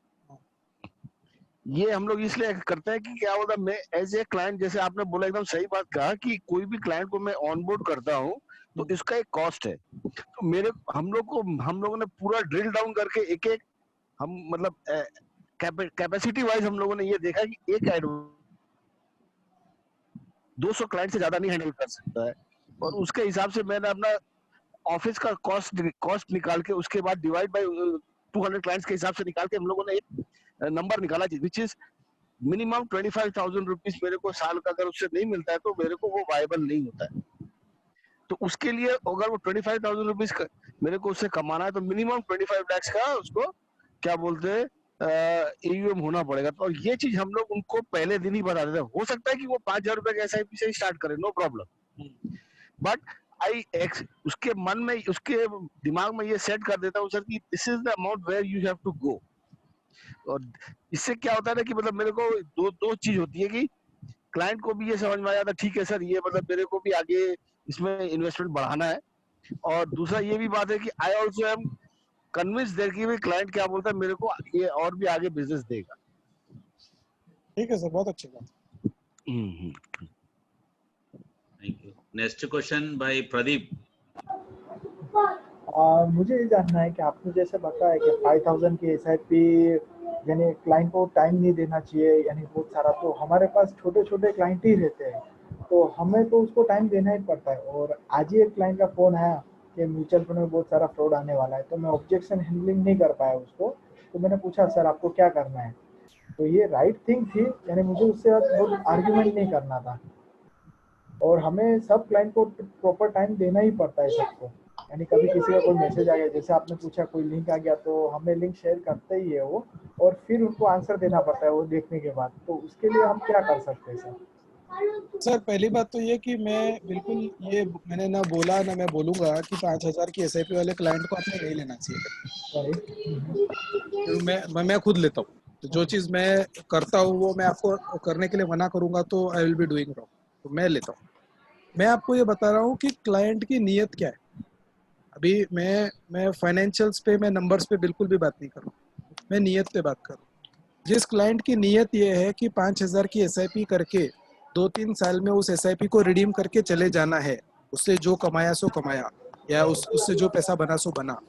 ये हम लोग इसलिए करते हैं कि क्या बोलता है, मैं एज ए क्लाइंट, जैसे आपने बोला एकदम सही बात कहा कि कोई भी क्लाइंट को मैं ऑनबोर्ड करता हूँ तो इसका एक कॉस्ट है। तो हम लोगों ने पूरा ड्रिल डाउन करके एक हम मतलब कैपेसिटी वाइज हम लोगों ने ये देखा कि एक 200 क्लाइंट से ज्यादा नहीं हैंडल कर सकता है। और उसके हिसाब से मैंने अपना ऑफिस का कॉस्ट निकाल के उसके बाद डिवाइड बाय 200 क्लाइंट्स के हिसाब से निकाल के हम लोगों ने एक नंबर निकाला विच इज मिनिमम 25,000 रुपीज मेरे को साल का। अगर उससे नहीं मिलता है तो मेरे को वो वायबल नहीं होता है। तो उसके लिए अगर वो 25,000 रुपीज मेरे को उससे कमाना है तो मिनिमम 25 lakhs का उसको क्या बोलते हैं AUM होना पड़ेगा। तो ये चीज हम लोग उनको पहले दिन ही बता देते हैं। हो सकता है कि वो 5,000 रुपए के SIP से ही स्टार्ट करे, नो प्रॉब्लम, बट उसके मन में, उसके दिमाग में ये सेट कर देता हूँ सर कि this is the amount where you have to go. और इससे क्या होता है ना कि मतलब मेरे को दो चीज होती है कि क्लाइंट को भी ये समझ में आ जाता है, ठीक है सर, ये मतलब मेरे को भी आगे इसमें इन्वेस्टमेंट बढ़ाना है। और दूसरा ये भी बात है कि I also am convince there कि भाई क्लाइंट क्या बोलता है, मेरे को ये और भी आगे बिजनेस देगा। ठीक है सर, बहुत अच्छी बात। Thank you. Next question by Pradeep. मुझे ये जानना है कि आपने जैसे बताया कि 5,000 की SIP यानी क्लाइंट को टाइम नहीं देना चाहिए, यानी बहुत सारा, तो हमारे पास छोटे छोटे क्लाइंट ही रहते हैं, तो हमें तो उसको टाइम देना ही पड़ता है। और आज ही एक क्लाइंट का फोन आया कि म्यूचुअल फंड में बहुत सारा फ्रॉड आने वाला है, तो मैं ऑब्जेक्शन हैंडलिंग नहीं कर पाया उसको, तो मैंने पूछा सर आपको क्या करना है, तो ये राइट थिंग थी, यानी मुझे उससे बहुत आर्ग्यूमेंट नहीं करना था। और हमें सब क्लाइंट को प्रॉपर टाइम देना ही पड़ता है सबको, यानी कभी किसी का कोई मैसेज आ गया, जैसे आपने पूछा कोई लिंक आ गया, तो हमें लिंक शेयर करते ही है वो, और फिर उनको आंसर देना पड़ता है वो देखने के बाद, तो उसके लिए हम क्या कर सकते हैं सर? सर पहली बात तो ये कि मैं बिल्कुल, ये मैंने ना बोला ना मैं बोलूंगा कि 5,000 की SIP वाले क्लाइंट को आपने नहीं लेना चाहिए। तो मैं खुद लेता हूँ, तो जो चीज़ मैं करता हूँ वो मैं आपको करने के लिए मना करूंगा तो I will be doing wrong, तो मैं लेता हूँ। मैं आपको ये बता रहा हूँ कि क्लाइंट की नीयत क्या है। अभी मैं फाइनेंशियल्स पे, मैं नंबर्स पे बिल्कुल भी बात नहीं कर रहा हूँ, मैं नीयत पे बात कर रहा हूँ। जिस क्लाइंट की नीयत ये है कि 5,000 की SIP करके 2-3 साल में उस SIP को रिडीम करके चले जाना है, उससे जो कमाया सो कमाया, या उससे जो पैसा बना सो बना,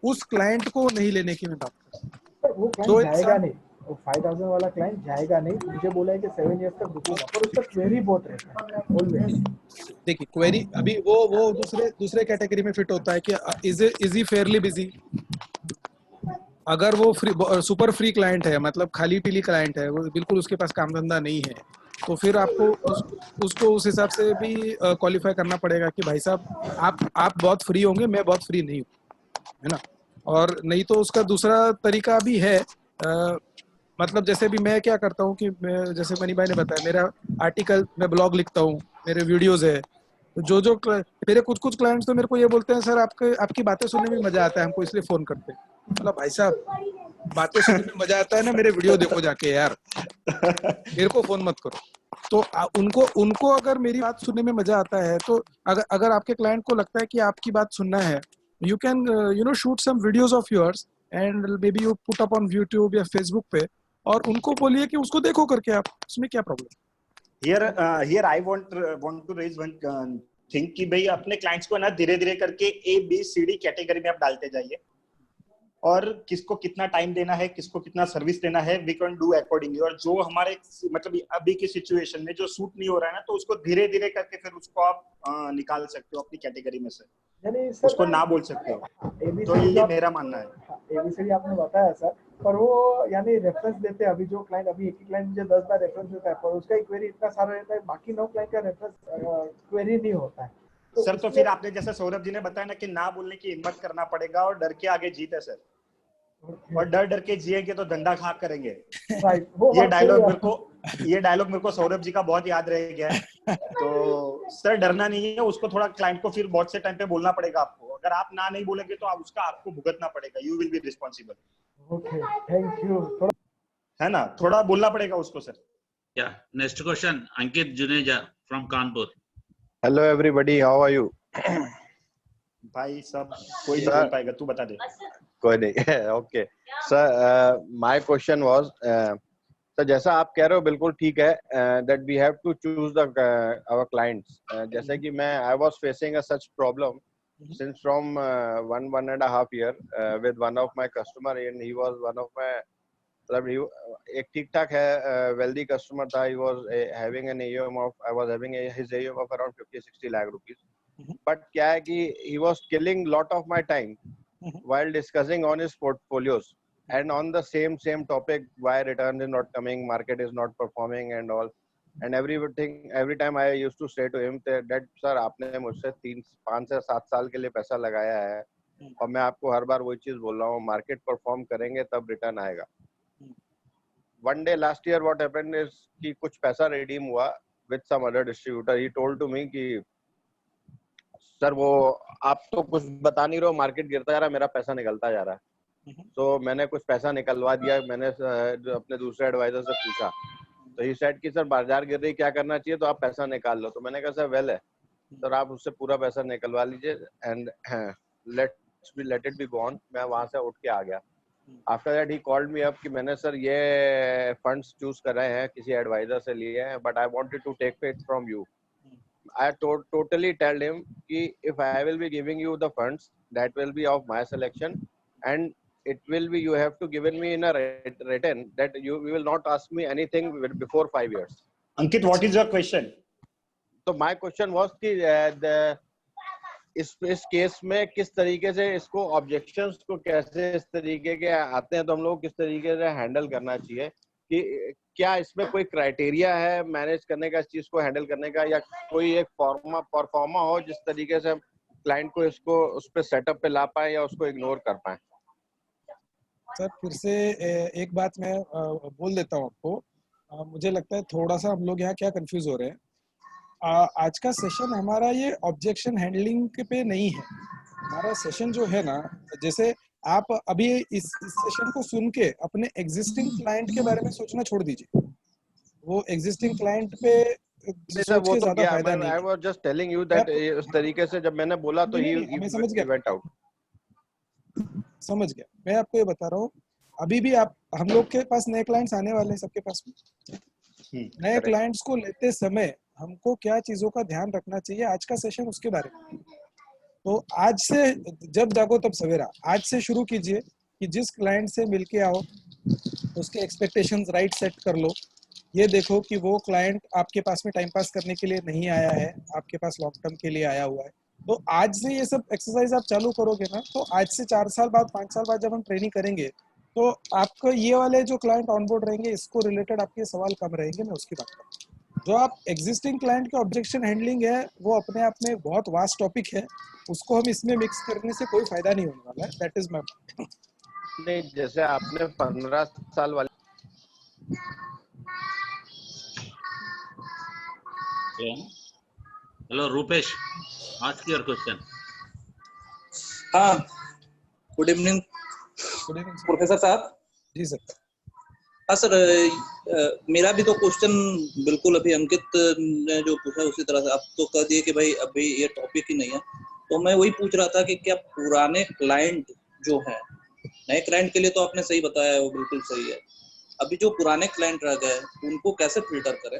उस क्लाइंट को नहीं लेने की मैं बात कर रहा हूँ। पर वो क्लाइंट जाएगा नहीं, वो 5,000 वाला क्लाइंट जाएगा नहीं, मुझे बोला है कि 7 इयर्स तक रुकूंगा, पर उसका क्वेरी बहुत रहता है ऑलवेज। देखिए क्वेरी, अभी वो दूसरे कैटेगरी में फिट होता है कि इज ही फेयरली बिजी। अगर वो सुपर फ्री क्लाइंट है, मतलब खाली पीली क्लाइंट है, वो बिल्कुल उसके पास काम धंधा नहीं है, तो फिर आपको उसको उस हिसाब से भी क्वालिफाई करना पड़ेगा कि भाई साहब आप बहुत फ्री होंगे, मैं बहुत फ्री नहीं हूँ, है ना। और नहीं तो उसका दूसरा तरीका भी है, मतलब जैसे भी मैं क्या करता हूँ कि मैं, जैसे मनी भाई ने बताया, मेरा आर्टिकल, मैं ब्लॉग लिखता हूँ, मेरे वीडियोज है, तो जो मेरे कुछ क्लाइंट्स तो मेरे को ये बोलते हैं, सर आपकी बातें सुनने में मजा आता है, हमको इसलिए फोन करते हैं। मतलब भाई साहब, बातें सुनने में मजा आता है ना, मेरे वीडियो देखो जाके यार, मेरे को फोन मत करो। तो उनको अगर मेरी बात सुनने में मजा आता है, तो अगर आपके क्लाइंट को लगता है कि आपकी बात सुनना है, you can shoot some videos of yours and maybe you put up on YouTube या फेसबुक पे, और उनको बोलिए कि उसको देखो करके, आप उसमें क्या problem. Here I want to raise one thing कि भाई अपने क्लाइंट्स को ना धीरे धीरे करके ABCD कैटेगरी में आप डालते जाइए, और किसको कितना टाइम देना है, किसको कितना सर्विस देना है, वी कैन डू अकॉर्डिंगली। और जो हमारे मतलब अभी की सिचुएशन में जो सूट नहीं हो रहा है ना, तो उसको धीरे धीरे करके फिर उसको आप निकाल सकते हो अपनी कैटेगरी में से, यानी उसको ना बोल सकते हो। तो ये मेरा मानना है। ABCD आपने बताया सर, पर वो यानी रेफरेंस देते हैं, अभी जो क्लाइंट, अभी एक ही क्लाइंट मुझे 10 बार रेफरेंस देता है, पर उसका क्वेरी इतना सारा रहता है, बाकी 9 क्लाइंट का रेफरेंस क्वेरी नहीं होता है। तो सर तो फिर आपने जैसे सौरभ जी ने बताया ना कि ना बोलने की हिम्मत करना पड़ेगा, और डर के आगे जीत है सर, और डर डर के जिएंगे तो धंधा खा करेंगे। ये डायलॉग मेरे को सौरभ जी का बहुत याद रह गया है। तो सर डरना नहीं है, उसको थोड़ा क्लाइंट को फिर बहुत से टाइम पे बोलना पड़ेगा आपको, अगर आप ना नहीं बोलेंगे तो उसका आपको भुगतना पड़ेगा, you will be responsible. Okay, thank you. है ना, थोड़ा बोलना पड़ेगा उसको सर। या next question Ankit Juneja from Kanpur. Hello everybody, how are you? भाई सब कोई नहीं बोल पाएगा, तू बता दे। कोई नहीं, okay sir. My question was, sir जैसा आप कह रहे हो बिल्कुल ठीक है, that we have to choose the our clients. जैसे कि मैं I was facing a such problem since from 1.5 year with one of my customer, and he was one of my, मतलब एक ठीक ठाक है wealthy customer था। he was having an AUM of, I was having his AUM of around 50-60 lakh rupees, but क्या है कि he was killing lot of my time while discussing on his portfolios and on the same topic, why return is not coming, market is not performing and all, and everything. Every time I used to say to him that sir आपने मुझसे 3-5 से 7 साल के लिए पैसा लगाया है, और मैं आपको हर बार वही चीज बोल रहा हूँ, मार्केट परफॉर्म करेंगे तब रिटर्न आएगा। One day last year what happened is कि कुछ पैसा रिडीम हुआ with some other distributor, he told to me कि सर वो आप तो कुछ बता नहीं रहे हो, मार्केट गिरता जा रहा है, मेरा पैसा निकलता जा रहा है। तो मैंने कुछ पैसा निकलवा दिया, मैंने अपने दूसरे एडवाइजर से पूछा, तो ही सेड कि सर बाजार गिर रही, क्या करना चाहिए, तो आप पैसा निकाल लो। तो मैंने कहा सर वेल है सर, आप उससे पूरा पैसा निकलवा लीजिए and let it be gone. मैं वहां से उठ के आ गया। After that he called me up कि मैंने सर ये फंड्स चूज कर रहे हैं, किसी एडवाइजर से लिए हैं, but I wanted to take it from you. I totally told him कि if I will be giving you the funds, that will be of my selection, and it will be you have to given me in a written that you will not ask me anything before 5 years. Ankit, what is your question? So my question was कि इस case में किस तरीके से इसको objections को कैसे इस तरीके के आते हैं तो हम लोग किस तरीके से हैंडल करना चाहिए, कि क्या इसमें कोई क्राइटेरिया है मैनेज करने का, इस चीज को हैंडल करने का, या कोई एक परफॉर्मा हो जिस तरीके से हम क्लाइंट को इसको उस पे सेटअप पे ला पाए या उसको इग्नोर कर पाए? सर फिर से एक बात मैं बोल देता हूँ आपको। मुझे लगता है थोड़ा सा हम लोग यहाँ क्या कंफ्यूज हो रहे हैं। आज का सेशन हमारा ये ऑब्जेक्शन हैंडलिंग पे नहीं है। हमारा सेशन जो है ना, जैसे आप अभी इस सेशन को सुन के अपने एग्जिस्टिंग क्लाइंट के बारे में सोचना छोड़ दीजिए। वो एग्जिस्टिंग क्लाइंट पे सोच के ज्यादा फायदा नहीं है। I was just telling you that उस तरीके से जब मैंने बोला तो he went out। समझ गया। मैं आपको ये बता रहा हूँ, अभी भी आप हम लोग के पास नए क्लाइंट्स आने वाले हैं, सबके पास नए क्लाइंट्स को लेते समय हमको क्या चीजों का ध्यान रखना चाहिए, आज का सेशन उसके बारे में। तो आज से जब जागो तब सवेरा, आज से शुरू कीजिए कि जिस क्लाइंट से मिलके आओ उसके एक्सपेक्टेशंस राइट सेट कर लो। ये देखो कि वो क्लाइंट आपके पास में टाइम पास करने के लिए नहीं आया है, आपके पास लॉन्ग टर्म के लिए आया हुआ है। तो आज से ये सब एक्सरसाइज आप चालू करोगे ना, तो आज से 4 साल बाद 5 साल बाद जब हम ट्रेनिंग करेंगे तो आपको ये वाले जो क्लाइंट ऑनबोर्ड रहेंगे इसको रिलेटेड आपके सवाल कम रहेंगे। मैं उसकी बात कर रहा हूँ। जो आप एग्जिस्टिंग क्लाइंट के ऑब्जेक्शन हैंडलिंग है वो अपने आप में बहुत वास्ट टॉपिक है, उसको हम इसमें मिक्स करने से कोई फायदा नहीं होने वाला है। दैट इज माय नहीं, जैसे आपने 15 साल वाले hello Rupesh, ask your question. हाँ, गुड इवनिंग प्रोफेसर साहब। जी सर। हाँ सर, मेरा भी तो क्वेश्चन बिल्कुल अभी अंकित ने जो पूछा उसी तरह से आप तो कह दिए कि भाई अभी ये टॉपिक ही नहीं है। तो मैं वही पूछ रहा था कि क्या पुराने क्लाइंट जो हैं, नए क्लाइंट के लिए तो आपने सही बताया है, वो बिल्कुल सही है। अभी जो पुराने क्लाइंट रह गए उनको कैसे फिल्टर करें?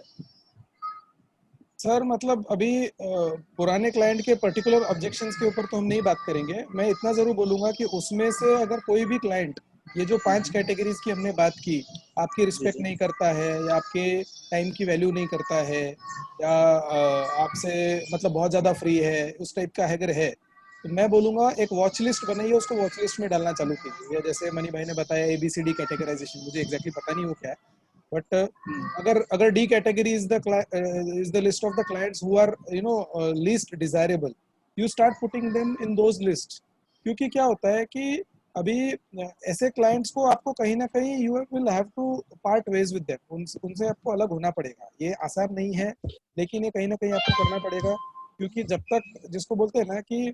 सर मतलब अभी पुराने क्लाइंट के पर्टिकुलर ऑब्जेक्शंस के ऊपर तो हम नहीं बात करेंगे। मैं इतना जरूर बोलूंगा कि उसमें से अगर कोई भी क्लाइंट, ये जो 5 कैटेगरीज की हमने बात की, आपकी रिस्पेक्ट नहीं करता है या आपके टाइम की वैल्यू नहीं करता है या आपसे मतलब बहुत ज्यादा फ्री है, उस टाइप का अगर है, तो मैं बोलूंगा एक वॉच लिस्ट बनाइए, उसको वॉच लिस्ट में डालना चालू कीजिए। या जैसे मनी भाई ने बताया ABCD कैटेगराइजेशन, मुझे एग्जैक्टली पता नहीं वो क्या है, बट अगर D category is the list of the clients who are least desirable, you start putting them in those list. क्योंकि क्या होता है कि अभी ऐसे क्लाइंट्स को आपको कहीं ना कहीं you will have to part ways with them, उनसे आपको अलग होना पड़ेगा। ये आसान नहीं है, लेकिन ये कहीं ना कहीं आपको करना पड़ेगा। क्योंकि जब तक, जिसको बोलते हैं ना कि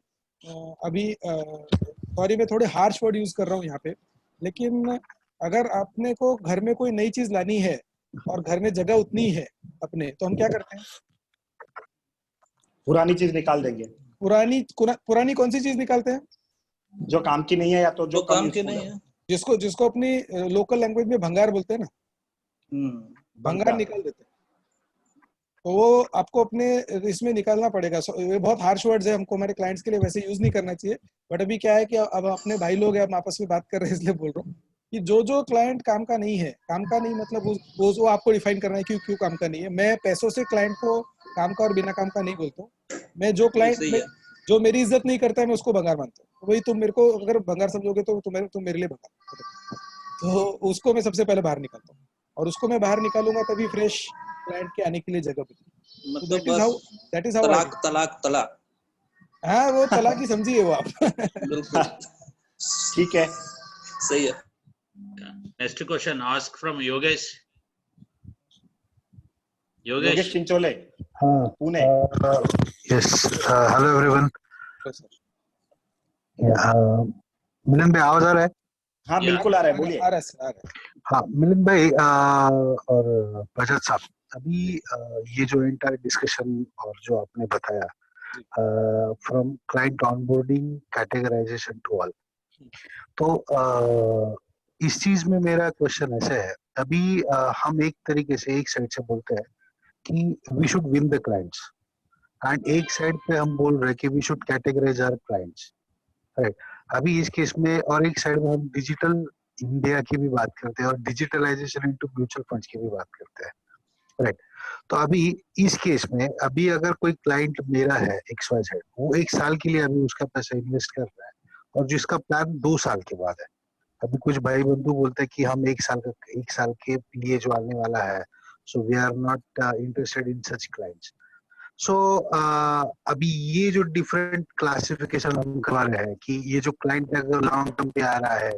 अभी सॉरी मैं थोड़े हार्श वर्ड यूज कर रहा हूँ यहाँ पे, लेकिन अगर आपने को घर में कोई नई चीज लानी है और घर में जगह उतनी है अपने, तो हम क्या करते हैं, पुरानी चीज निकाल देंगे। पुरानी कौन सी चीज निकालते हैं? जो काम की नहीं है या तो जो काम की नहीं है, जिसको अपनी लोकल लैंग्वेज में भंगार बोलते हैं ना, भंगार निकाल देते हैं। तो वो आपको अपने इसमें निकालना पड़ेगा। ये बहुत हार्श वर्ड्स है, हमको हमारे क्लाइंट्स के लिए वैसे यूज नहीं करना चाहिए। बट अभी क्या है कि अब अपने भाई लोग हैं, हम आपस में बात कर रहे हैं, इसलिए बोल रहा हूँ कि जो क्लाइंट काम का नहीं है, काम का नहीं मतलब वो आपको डिफाइन करना है क्यों काम का नहीं है। मैं पैसों से क्लाइंट को काम का और बिना काम का नहीं बोलता हूँ। मैं जो क्लाइंट जो मेरी इज्जत नहीं करता है मैं उसको भंगार मानता हूँ। वही तुम मेरे को अगर भंगार समझोगे तो तुम मेरे लिए भंगार, तो उसको मैं सबसे पहले बाहर निकालता हूँ, और उसको मैं बाहर निकालूंगा तभी फ्रेश क्लाइंट के आने के लिए जगह बचेगी। मतलब दैट इज हाउ तलाक तलाक तलाक हाँ वो चालाकी समझिए वो आप। बिल्कुल ठीक है। सही है। Next question asked from Yogesh. Yogesh Chinchole, हाँ, पुणे। yes, hello everyone. मिलन भाई आवाज आ रहा है? हाँ बिल्कुल आ रहा है, बोलिए। आ रहा है सर, आ रहा है। हाँ मिलन भाई और बजाज साहब, अभी ये जो एंटायर डिस्कशन और जो आपने बताया from client onboarding categorization to all, तो इस चीज में मेरा क्वेश्चन ऐसे है, अभी हम एक तरीके से एक साइड से बोलते हैं कि we should win the clients, and एक साइड पे हम बोल रहे हैं कि we should categorize our clients, right? अभी इस केस में और एक साइड में हम डिजिटल इंडिया की भी बात करते हैं और डिजिटलाइजेशन इनटू म्यूचुअल फंड्स की भी बात करते हैं, राइट? तो अभी इस केस में अभी अगर कोई क्लाइंट मेरा है XYZ, वो 1 साल के लिए अभी उसका पैसा इन्वेस्ट कर रहा है और जिसका प्लान 2 साल के बाद है। अभी कुछ भाई बंधु बोलते हैं कि हम 1 साल के लिए जो आने वाला है, so we are not interested in such clients. So अभी ये जो डिफरेंट क्लासिफिकेशन हम करवा रहे हैं कि ये जो क्लाइंट अगर लॉन्ग टर्म पे आ रहा है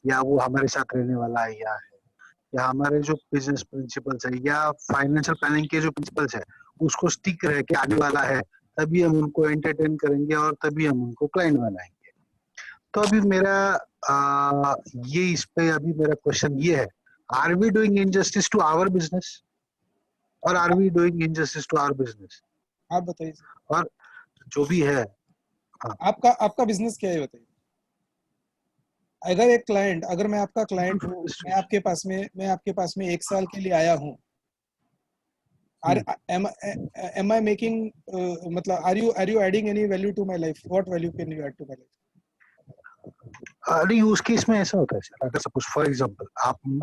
या वो हमारे साथ रहने वाला है या हमारे जो बिजनेस प्रिंसिपल्स है या फाइनेंशियल प्लानिंग के जो प्रिंसिपल्स है उसको स्टिक रह के आने वाला है, तभी हम उनको एंटरटेन करेंगे और तभी हम उनको क्लाइंट बनाएंगे। तो अभी मेरा ये इस पे अभी मेरा क्वेश्चन ये है, are we doing injustice to our business और are we doing injustice to our business? आप बताइए। और जो भी है, आपका बिजनेस क्या है बताइए। अगर एक क्लाइंट, अगर मैं आपका क्लाइंट हूँ, मैं आपके पास में 1 साल के लिए आया हूँ, am I making मतलब are you adding any value to my life? What value can you add to my life? नहीं, उस केस में ऐसा होता है सर, अगर सपोज फॉर एग्जांपल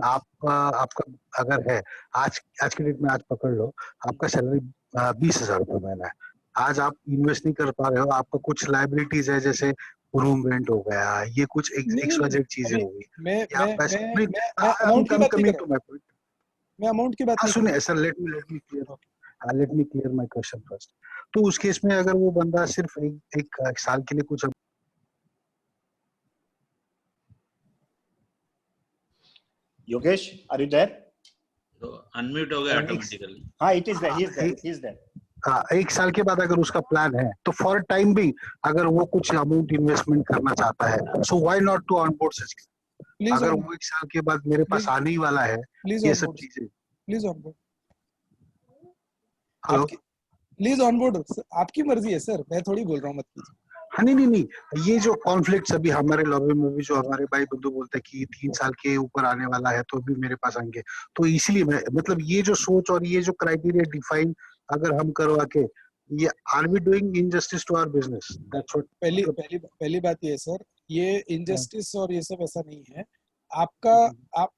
आपका अगर है आज के डेट में, आज पकड़ लो आपका सैलरी 20,000 रुपये महीना है, आज आप इन्वेस्ट नहीं कर पा रहे हो, आपका कुछ लाइबिलिटीज है जैसे रूम रेंट हो गया, ये कुछ XYZ चीजें हो गई, मैं अमाउंट की बात नहीं कर रहा हूं, मैं अमाउंट की बात नहीं। सुनिए sir, let me clear my question first. तो उस केस में अगर वो बंदा सिर्फ एक साल के लिए कुछ, योगेश आर यू देयर? तो अनम्यूट हो गया ऑटोमेटिकली। हाँ it is there, he is there. हाँ, 1 साल के बाद अगर उसका प्लान है तो फॉर टाइम भी अगर वो कुछ अमाउंट इन्वेस्टमेंट करना चाहता है, so why not to onboard such? अगर वो 1 साल के बाद मेरे पास आने ही वाला है ये सब चीजें, please onboard, hello please onboard, आपकी मर्जी है सर, मैं थोड़ी बोल रहा हूँ मत कीजिए। हाँ नहीं, ये जो कॉन्फ्लिक्ट्स अभी हमारे लॉबी में भी जो हमारे भाई बंधु बोलते हैं कि 3 साल के ऊपर आने वाला है तो भी मेरे पास आएंगे, तो इसलिए मतलब ये जो सोच और ये जो क्राइटेरिया डिफाइन अगर हम करवा के, ये are we doing injustice to our business? That's what पहली बात ये है सर, ये इनजस्टिस और ये सब ऐसा नहीं है। आपका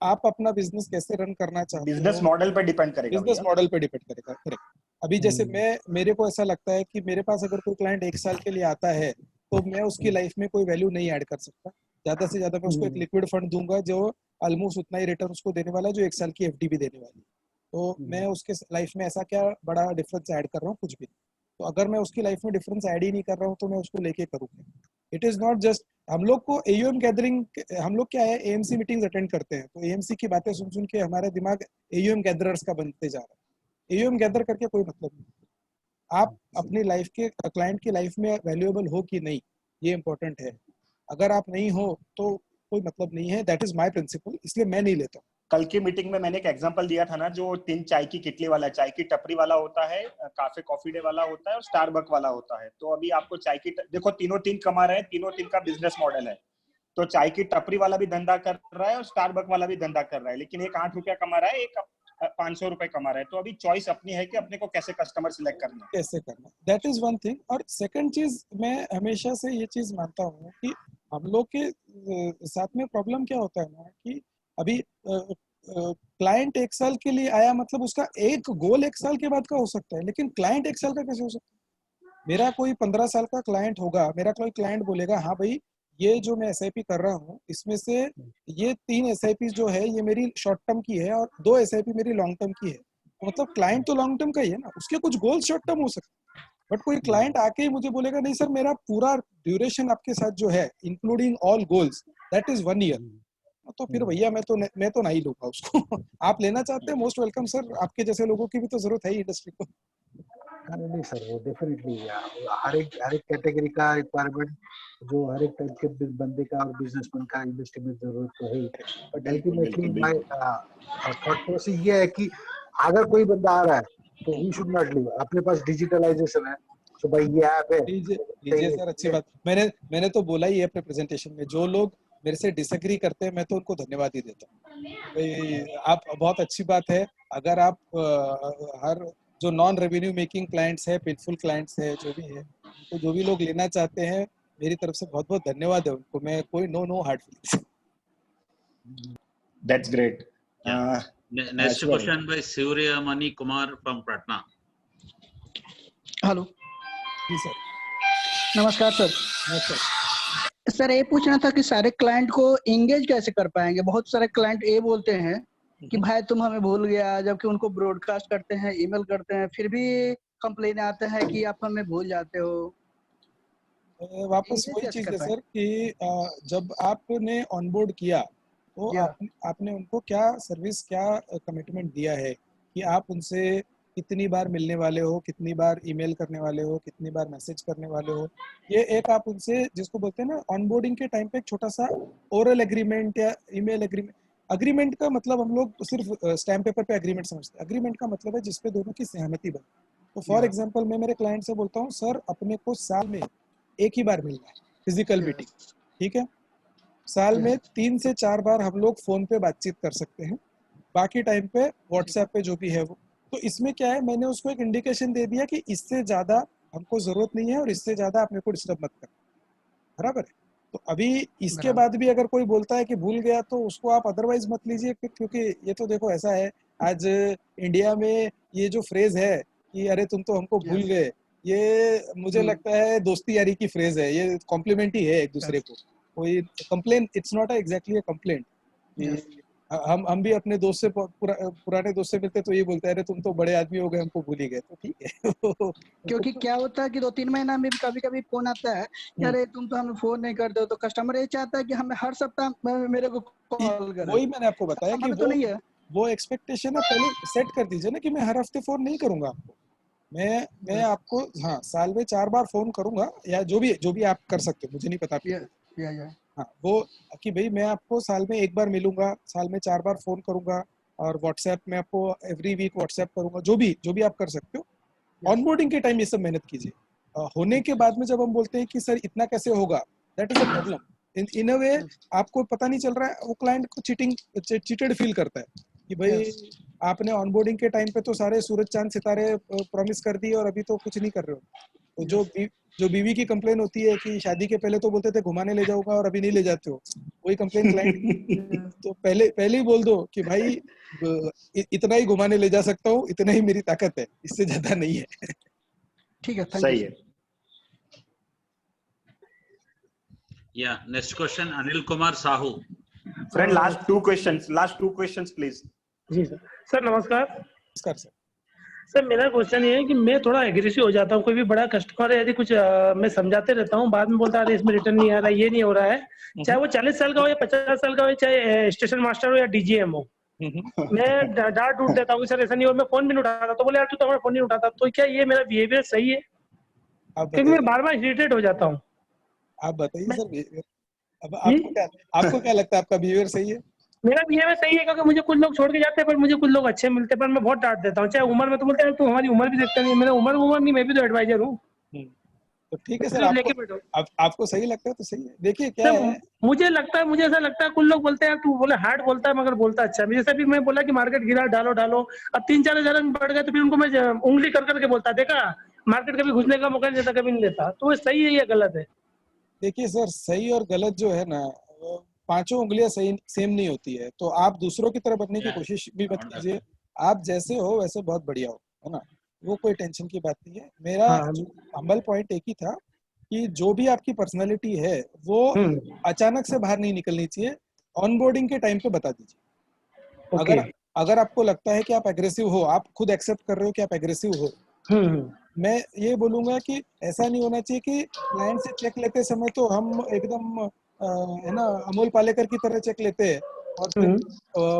आप अपना बिजनेस कैसे रन करना चाहते हो, बिजनेस मॉडल पे डिपेंड करेगा। बिजनेस मॉडल पे डिपेंड करेगा, करेक्ट। अभी जैसे मेरे को ऐसा लगता है कि मेरे पास अगर कोई क्लाइंट 1 साल के लिए आता है तो मैं उसकी लाइफ में कोई वैल्यू नहीं ऐड कर सकता। ज्यादा से ज्यादा मैं उसको एक लिक्विड फंड दूंगा जो ऑलमोस्ट उतना ही रिटर्न उसको देने वाला है जो 1 साल की FD भी देने वाली है। तो मैं उसके लाइफ में ऐसा क्या बड़ा डिफरेंस ऐड कर रहा हूँ, कुछ भी। तो अगर मैं उसकी लाइफ में डिफरेंस ऐड ही नहीं कर रहा हूँ तो मैं उसको लेके करूँगा। इट इज नॉट जस्ट, हम लोग को AUM गैदरिंग, हम लोग क्या है AMC मीटिंग्स अटेंड करते हैं, तो AMC की बातें सुन के हमारा दिमाग AUM गैदरर्स का बनते जा रहा है। AUM गैदर करके कोई मतलब नहीं। आप अपनी लाइफ के क्लाइंट की लाइफ में वैल्यूएबल हो कि नहीं, ये इंपॉर्टेंट है। अगर आप नहीं हो तो कोई मतलब नहीं है। दैट इज माय प्रिंसिपल, इसलिए मैं नहीं लेता। कल की मीटिंग में मैंने एक एग्जांपल दिया था ना, जो 3 चाय की किटली वाला, चाय की टपरी वाला होता है, काफे कॉफी डे वाला होता है और स्टारबक वाला होता है। तो अभी आपको चाय की देखो, तीनों कमा रहे हैं, तीनों का बिजनेस मॉडल है। तो चाय की टपरी वाला भी धंधा कर रहा है और स्टारबक वाला भी धंधा कर रहा है, लेकिन एक 8 रुपया कमा रहा है, एक 500 रुपए कमा रहा है। तो अभी चॉइस अपनी है कि अपने को कैसे कस्टमर सिलेक्ट करना है, कैसे करना। That is one thing. और सेकंड चीज, मैं हमेशा से ये चीज मानता हूँ कि हम लोग के साथ में प्रॉब्लम क्या होता है ना, कि अभी क्लाइंट 1 साल के लिए आया, मतलब उसका एक गोल 1 साल के बाद का हो सकता है, लेकिन क्लाइंट 1 साल का कैसे हो सकता है? मेरा कोई 15 साल का क्लाइंट होगा, मेरा कोई क्लाइंट बोलेगा हाँ भाई ये जो मैं SIP कर रहा हूँ, इसमें से ये 3 SIP जो है ये मेरी शॉर्ट टर्म की है और 2 SIP मेरी लॉन्ग टर्म की है। तो मतलब क्लाइंट तो लॉन्ग टर्म का ही है ना, उसके कुछ गोल्स शॉर्ट टर्म हो सकते हैं। बट कोई क्लाइंट आके ही मुझे बोलेगा नहीं सर मेरा पूरा ड्यूरेशन आपके साथ जो है including all goals that is 1 year, तो फिर भैया मैं तो नहीं लूंगा उसको। आप लेना चाहते हैं मोस्ट वेलकम सर, आपके जैसे लोगों की भी तो जरूरत है ही इंडस्ट्री को। नहीं सर, वो डेफिनेटली हर एक कैटेगरी का रिक्वायरमेंट जो हर एक टाइप के बंदे का और बिजनेसमैन का इंडस्ट्री में जरूरत तो है ही। But ultimately my thought process ये है कि अगर कोई बंदा आ रहा है तो ही शुड नॉट लीव। अपने पास डिजिटलाइजेशन है तो भाई ये ऐप है। लीजिए सर, अच्छी बात। मैंने तो बोला ही है अपने प्रेजेंटेशन में, जो लोग मेरे से डिसएग्री करते हैं मैं तो उनको धन्यवाद ही देता हूँ। भाई आप बहुत अच्छी बात है, अगर आप हर जो नॉन रेवेन्यू मेकिंग क्लाइंट्स है, पेनफुल क्लाइंट्स है, जो भी है, तो जो भी लोग लेना चाहते हैं मेरी तरफ से बहुत बहुत धन्यवाद है उनको। मैं कोई no hard feelings. That's great. Next question by Surya Mani Kumar from Patna. Hello जी सर। नमस्कार सर। नमस्कार सर, ये पूछना था कि सारे क्लाइंट को एंगेज कैसे कर पाएंगे? बहुत सारे क्लाइंट ये बोलते हैं कि भाई तुम हमें भूल गया, जबकि उनको ब्रॉडकास्ट करते हैं, ईमेल करते हैं, फिर भी कंप्लेन आते हैं कि आप हमें भूल जाते हो। वापस वही चीज है सर कि जब आपने ऑनबोर्ड किया तो आपने उनको क्या सर्विस, क्या कमिटमेंट दिया है कि आप उनसे कितनी बार मिलने वाले हो, कितनी बार ईमेल करने वाले हो, कितनी बार मैसेज करने वाले हो। ये एक आप उनसे, जिसको बोलते हैं ना ऑनबोर्डिंग के टाइम पे एक छोटा सा ओरल एग्रीमेंट या ईमेल एग्रीमेंट। अग्रीमेंट का मतलब हम लोग सिर्फ स्टैम्प पेपर पे अग्रीमेंट समझते हैं। अग्रीमेंट का मतलब है जिसपे दोनों की सहमति बने। तो फॉर एग्जाम्पल मैं मेरे क्लाइंट से बोलता हूँ सर अपने को साल में एक ही बार मिलना है, फिजिकल मीटिंग, ठीक है। साल में 3 से 4 बार हम लोग फोन पे बातचीत कर सकते हैं, बाकी टाइम पे व्हाट्सएप पे जो भी है वो। तो इसमें क्या है, मैंने उसको एक इंडिकेशन दे दिया कि इससे ज्यादा हमको जरूरत नहीं है और इससे ज्यादा आप मेरे को डिस्टर्ब मत कर, बराबर है। तो अभी इसके बाद भी अगर कोई बोलता है कि भूल गया तो उसको आप अदरवाइज मत लीजिए, क्योंकि ये तो देखो ऐसा है आज इंडिया में ये जो फ्रेज है कि अरे तुम तो हमको भूल गए, ये मुझे लगता है दोस्ती यारी की फ्रेज है, ये कॉम्प्लीमेंट ही है एक दूसरे को। कोई complain, it's not exactly a complaint. हम भी अपने दोस्त से पुराने दोस्त से मिलते तो ये बोलते हैं अरे तुम तो बड़े आदमी हो गए, हमको भूल ही गए, तो ठीक है। क्योंकि क्या होता है कि 2-3 महीना में भी कभी कभी फोन आता है कि अरे तुम तो हमें फोन नहीं करते हो, तो कस्टमर ये चाहता है कि हमें हर सप्ताह मेरे को कॉल करें। वही मैंने आपको बताया कि तो नहीं है वो एक्सपेक्टेशन आप पहले सेट कर दीजिए ना कि मैं हर हफ्ते फोन नहीं करूंगा आपको। मैं आपको हाँ साल में 4 बार फोन करूंगा, या जो भी आप कर सकते हो, मुझे नहीं पता। हाँ वो कि भाई मैं आपको साल में 1 बार मिलूंगा, साल में 4 बार फोन करूंगा, और व्हाट्सएप में आपको एवरी वीक व्हाट्सएप करूंगा, जो भी आप कर सकते हो। ऑनबोर्डिंग के टाइम ये सब मेहनत कीजिए। होने के बाद में जब हम बोलते हैं कि सर इतना कैसे होगा, दैट इज अ प्रॉब्लम। इन अ वे आपको पता नहीं चल रहा है, वो क्लाइंट को चीटेड फील करता है कि भाई आपने ऑनबोर्डिंग के टाइम पे तो सारे सूरज चांद सितारे प्रॉमिस कर दिए और अभी तो कुछ नहीं कर रहे हो। तो जो बीवी की कंप्लेन होती है कि शादी के पहले तो बोलते थे घुमाने ले जाऊंगा और अभी नहीं ले जाते हो, वही कंप्लेन क्लाइंट तो पहले ही बोल दो कि भाई इतना ही घुमाने ले जा सकता हूँ, इतना ही मेरी ताकत है, इससे ज्यादा नहीं है। ठीक है, सही है। Yeah, next question, Anil Kumar Sahu. Friend, last two questions please. जी सर। सर नमस्कार। नमस्कार सर। सर मेरा क्वेश्चन ये है कि मैं थोड़ा एग्रेसिव हो जाता हूँ, कोई भी बड़ा कस्टमर है यदि कुछ मैं समझाते रहता हूँ, बाद में बोलता है इसमें रिटर्न नहीं आ रहा है, ये नहीं हो रहा है, चाहे वो 40 साल का हो या 50 साल का हो, चाहे स्टेशन मास्टर हो या डीजीएम हो, मैं डांट उठ देता हूँ सर ऐसा नहीं हो, मैं फोन भी नहीं उठाता, तो बोले यार तू तो हमारा फोन नहीं उठाता, तो क्या ये मेरा बिहेवियर सही है? क्योंकि मैं बार बार इरिटेट हो जाता हूँ। आप बताइए सर, अब आपको क्या लगता है आपका बिहेवियर सही है? मेरा बिहेवियर सही है, क्योंकि मुझे कुछ लोग छोड़ के जाते हैं पर मुझे कुछ लोग अच्छे मिलते हैं, पर मैं बहुत डांट देता हूँ। चाहे उम्र में तो बोलते हैं तू हमारी उम्र भी देखता नहीं, मेरा उम्र नहीं, मैं भी तो एडवाइजर हूँ। तो ठीक है सर, आपको सही लगता है तो सही है। देखिए क्या है, मुझे ऐसा लगता है कुछ लोग बोलते हैं तू बोले हार्ड बोलता है मगर बोलता अच्छा है। जैसे भी मैं बोला कि मार्केट गिरा डालो, अब 3-4 हजार बढ़ गए तो फिर उनको मैं उंगली कर करके बोलता, देखा मार्केट कभी घुसने का मौका नहीं देता, कभी नहीं देता, तो वो सही है या गलत है? देखिए सर, सही और गलत जो है ना, पांचों उंगलियां सेम नहीं होती है, तो आप दूसरों की तरह बनने की कोशिश भी मत कीजिए। आप जैसे हो वैसे बहुत बढ़िया हो, है ना, वो कोई टेंशन की बात नहीं है। मेरा हम्बल पॉइंट एक ही था कि जो भी आपकी पर्सनालिटी है वो अचानक से बाहर नहीं निकलनी चाहिए, ऑनबोर्डिंग के टाइम पे बता दीजिए। अगर आपको लगता है कि आप एग्रेसिव हो, आप खुद एक्सेप्ट कर रहे हो कि आप एग्रेसिव हो, मैं ये बोलूंगा कि ऐसा नहीं होना चाहिए कि क्लाइंट से चेक लेते समय तो हम एकदम है ना अमोल पालेकर की तरह चेक लेते हैं और फिर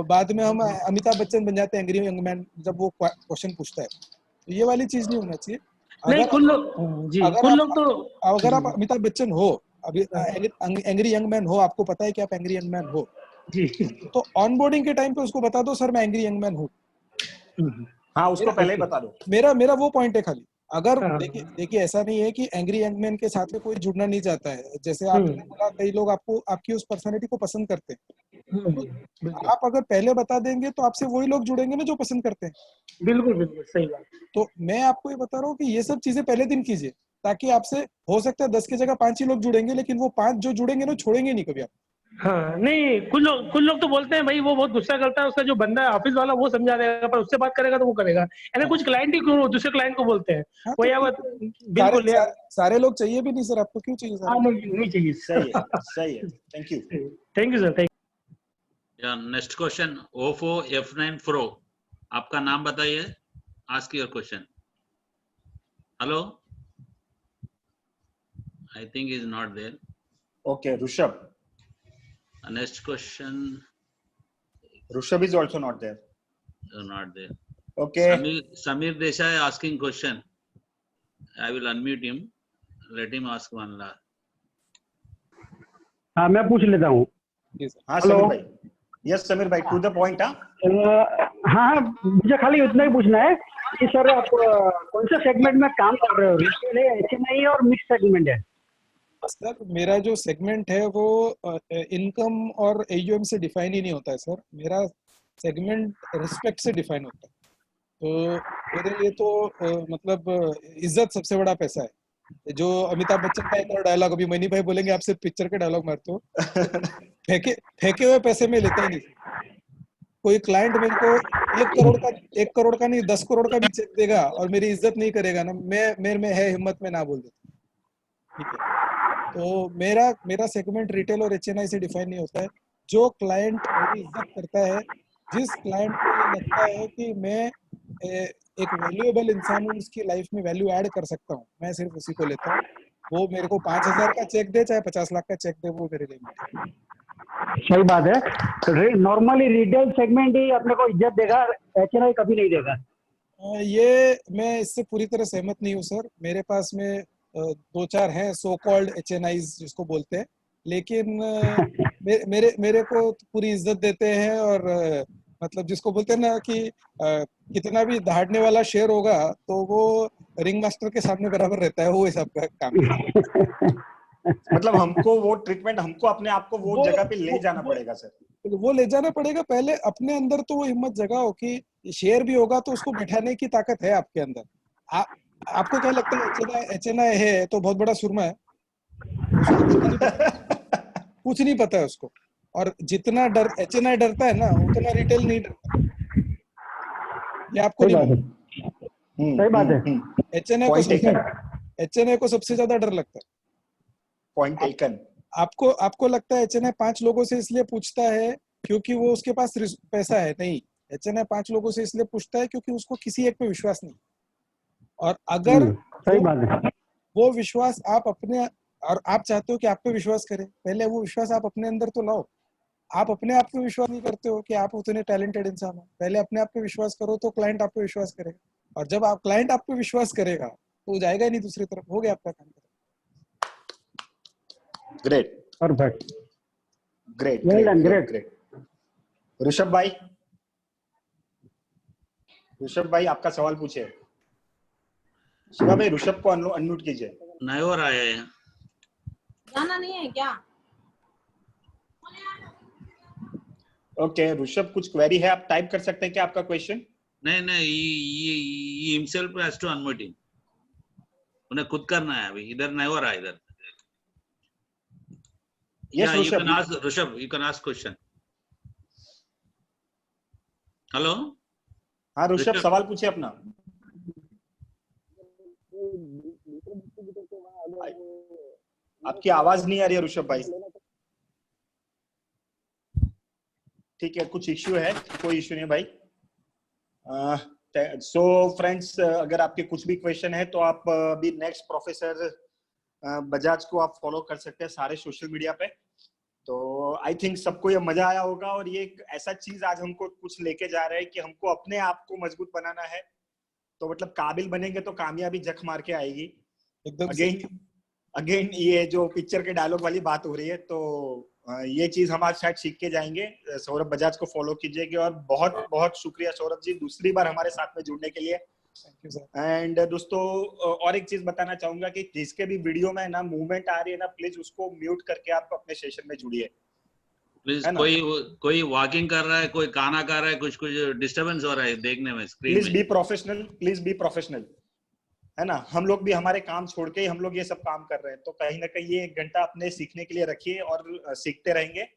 बाद में हम अमिताभ बच्चन बन जाते हैं एंग्री यंग मैन जब वो क्वेश्चन पूछता है। तो ये वाली चीज नहीं होना चाहिए। नहीं, अगर कुछ लोग जी, कुछ लोग तो अगर आप अमिताभ बच्चन हो, अभी एंग्री यंग मैन हो, आपको पता है कि आप एंग्री यंग मैन हो जी, तो ऑनबोर्डिंग के टाइम पे उसको बता दो सर मैं एंग्री यंग मैन हूँ। हाँ, उसको पहले ही बता दो। मेरा वो पॉइंट है खाली। अगर देखिए ऐसा नहीं है कि एंग्री यंग मैन के साथ में कोई जुड़ना नहीं चाहता है। जैसे आपने बोला कई लोग आपको आपकी उस पर्सनालिटी को पसंद करते हैं, तो आप अगर पहले बता देंगे तो आपसे वही लोग जुड़ेंगे ना जो पसंद करते हैं। बिल्कुल सही बात। तो मैं आपको ये बता रहा हूँ कि ये सब चीजें पहले दिन कीजिए, ताकि आपसे हो सकता है 10 की जगह 5 ही लोग जुड़ेंगे, लेकिन वो 5 जो जुड़ेंगे ना छोड़ेंगे नहीं कभी आप। हाँ, नहीं, कुछ लोग तो बोलते हैं भाई वो बहुत गुस्सा करता है, उसका जो बंदा है ऑफिस वाला वो समझा देगा, पर उससे बात करेगा तो वो करेगा। यानी कुछ क्लाइंट ही क्यों दूसरे क्लाइंट को बोलते हैं। हाँ, वो या बिल्कुल सारे लोग चाहिए भी नहीं सर, आपको क्यों चाहिए सर? नहीं चाहिए। सही है। Thank you sir. Next question Oppo F9 Pro, आपका नाम बताइए, ask your question. Hello, I think is not there. Okay, Rishabh. Next question, Rishabh is also not there. Not there. Okay. Samir Desai asking question. I will unmute him. Let him ask one last. हाँ, मैं पूछ लेता हूँ। हाँ समीर भाई। Yes Sameer भाई, to the point. हाँ, मुझे खाली इतना ही पूछना है कि सर आप कौन से सेगमेंट में काम कर रहे हो? रिटेल है, HNI और मिक्स सेगमेंट है? सर मेरा जो सेगमेंट है वो इनकम और AUM से डिफाइन ही नहीं होता है सर। मेरा सेगमेंट रिस्पेक्ट से डिफाइन होता है। तो मेरे लिए तो मतलब इज्जत सबसे बड़ा पैसा है। जो अमिताभ बच्चन का एक और डायलॉग, अभी मनी भाई बोलेंगे आप सिर्फ पिक्चर के डायलॉग मारते हो। फेंके हुए पैसे में लेता ही नहीं। कोई क्लाइंट मेरे को 1 करोड़ का नहीं 10 करोड़ का भी चेक देगा और मेरी इज्जत नहीं करेगा ना, मेरे में है हिम्मत में ना बोल देता। ठीक है, तो मेरा सेगमेंट रिटेल और HNI से डिफाइन नहीं होता है। जो क्लाइंट मेरी इज्जत करता है, जिस क्लाइंट को ये लगता है कि मैं एक वैल्यूएबल इंसान हूँ, उसकी लाइफ में वैल्यू ऐड कर सकता हूँ, मैं सिर्फ उसी को लेता हूँ। वो मेरे को 5,000 का चेक दे चाहे 50 लाख का चेक दे, वो मेरे लिए सही बात है। नॉर्मली रिटेल सेगमेंट ही अपने को इज्जत देगा, HNI कभी नहीं देगा। ये मैं इससे पूरी तरह सहमत नहीं हूँ सर। मेरे पास में 2-4 हैं सो कॉल्ड HNIs जिसको बोलते हैं, लेकिन मेरे को पूरी इज्जत देते हैं और मतलब जिसको बोलते हैं ना कि कितना भी दहाड़ने वाला शेर होगा तो वो रिंग मास्टर के सामने बराबर रहता है, वो हिसाब का काम। मतलब हमको वो ट्रीटमेंट, हमको अपने आप को वो जगह पे ले जाना पड़ेगा सर। वो ले जाना पड़ेगा। पहले अपने अंदर तो वो हिम्मत जगाओ कि शेर भी होगा तो उसको बैठाने की ताकत है आपके अंदर। आपको क्या लगता है HNI है तो बहुत बड़ा सुरमा है? कुछ नहीं पता है उसको। और जितना HNI डरता है ना, उतना रिटेल नहीं डरता। ये आपको नहीं मालूम। सही बात है। HNI को सबसे ज्यादा डर लगता है। Point taken. आपको लगता है HNI 5 लोगों से इसलिए पूछता है क्योंकि वो उसके पास पैसा है? नहीं, HNI 5 लोगों से इसलिए पूछता है क्योंकि उसको किसी एक पे विश्वास नहीं। और अगर सही बात है, वो विश्वास आप अपने, और आप चाहते हो कि आप पे विश्वास करे, पहले वो विश्वास आप अपने अंदर तो लाओ। आप अपने आप पे विश्वास नहीं करते हो कि आप उतने टैलेंटेड इंसान हो, पहले अपने आप पे विश्वास करो तो क्लाइंट आप पे विश्वास करेगा। और जब आप क्लाइंट आप पे विश्वास करेगा तो वो जाएगा ही नहीं दूसरी तरफ। हो गया आपका काम। Great, perfect, great. ऋषभ भाई आपका सवाल पूछे। शिवा भाई ऋषभ को अनम्यूट कीजिए। नहीं हो रहा है, जाना नहीं है क्या? ओके, ऋषभ कुछ क्वेरी है, आप टाइप कर सकते हैं क्या आपका क्वेश्चन? नहीं, he himself has to unmute him. उन्हें खुद करना है, अभी इधर नहीं हो रहा है इधर। Yes, yeah, you can ask Rishabh, you can ask question. Hello, हाँ ऋषभ सवाल पूछे अपना। आपकी आवाज नहीं आ रही है ऋषभ भाई। ठीक है, कुछ इश्यू है, कोई इश्यू नहीं भाई। सो फ्रेंड्स, अगर आपके कुछ भी क्वेश्चन है तो आप अभी नेक्स्ट प्रोफेसर बजाज को आप फॉलो कर सकते हैं सारे सोशल मीडिया पे। तो आई थिंक सबको ये मजा आया होगा, और ये एक ऐसा चीज आज हमको कुछ लेके जा रहे हैं कि हमको अपने आप को मजबूत बनाना है। तो मतलब काबिल बनेंगे तो कामयाबी जख मार के आएगी। एकदम अगेन ये जो पिक्चर के डायलॉग वाली बात हो रही है, तो ये चीज हम आज शायद सीख के जाएंगे। सौरभ बजाज को फॉलो कीजिएगा, और बहुत बहुत शुक्रिया सौरभ जी दूसरी बार हमारे साथ में जुड़ने के लिए। एंड दोस्तों, और एक चीज बताना चाहूंगा कि जिसके भी वीडियो में ना मूवमेंट आ रही है ना, प्लीज उसको म्यूट करके आप अपने सेशन में जुड़िए प्लीज। कोई वॉकिंग कर रहा है, कोई खाना खा रहा है, कुछ डिस्टर्बेंस हो रहा है देखने में स्क्रीन में। Please be professional, please be professional, है ना। हम लोग भी हमारे काम छोड़ के हम लोग ये सब काम कर रहे हैं, तो कहीं ना कहीं ये 1 घंटा अपने सीखने के लिए रखिए और सीखते रहेंगे।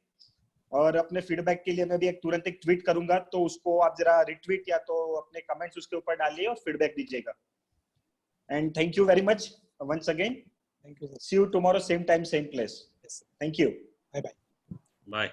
और अपने फीडबैक के लिए मैं भी तुरंत एक ट्वीट करूंगा, तो उसको आप जरा रिट्वीट या तो अपने कमेंट्स उसके ऊपर डालिए और फीडबैक दीजिएगा। And thank you very much once again. See you tomorrow same time same place. Thank you. Bye bye. Bye.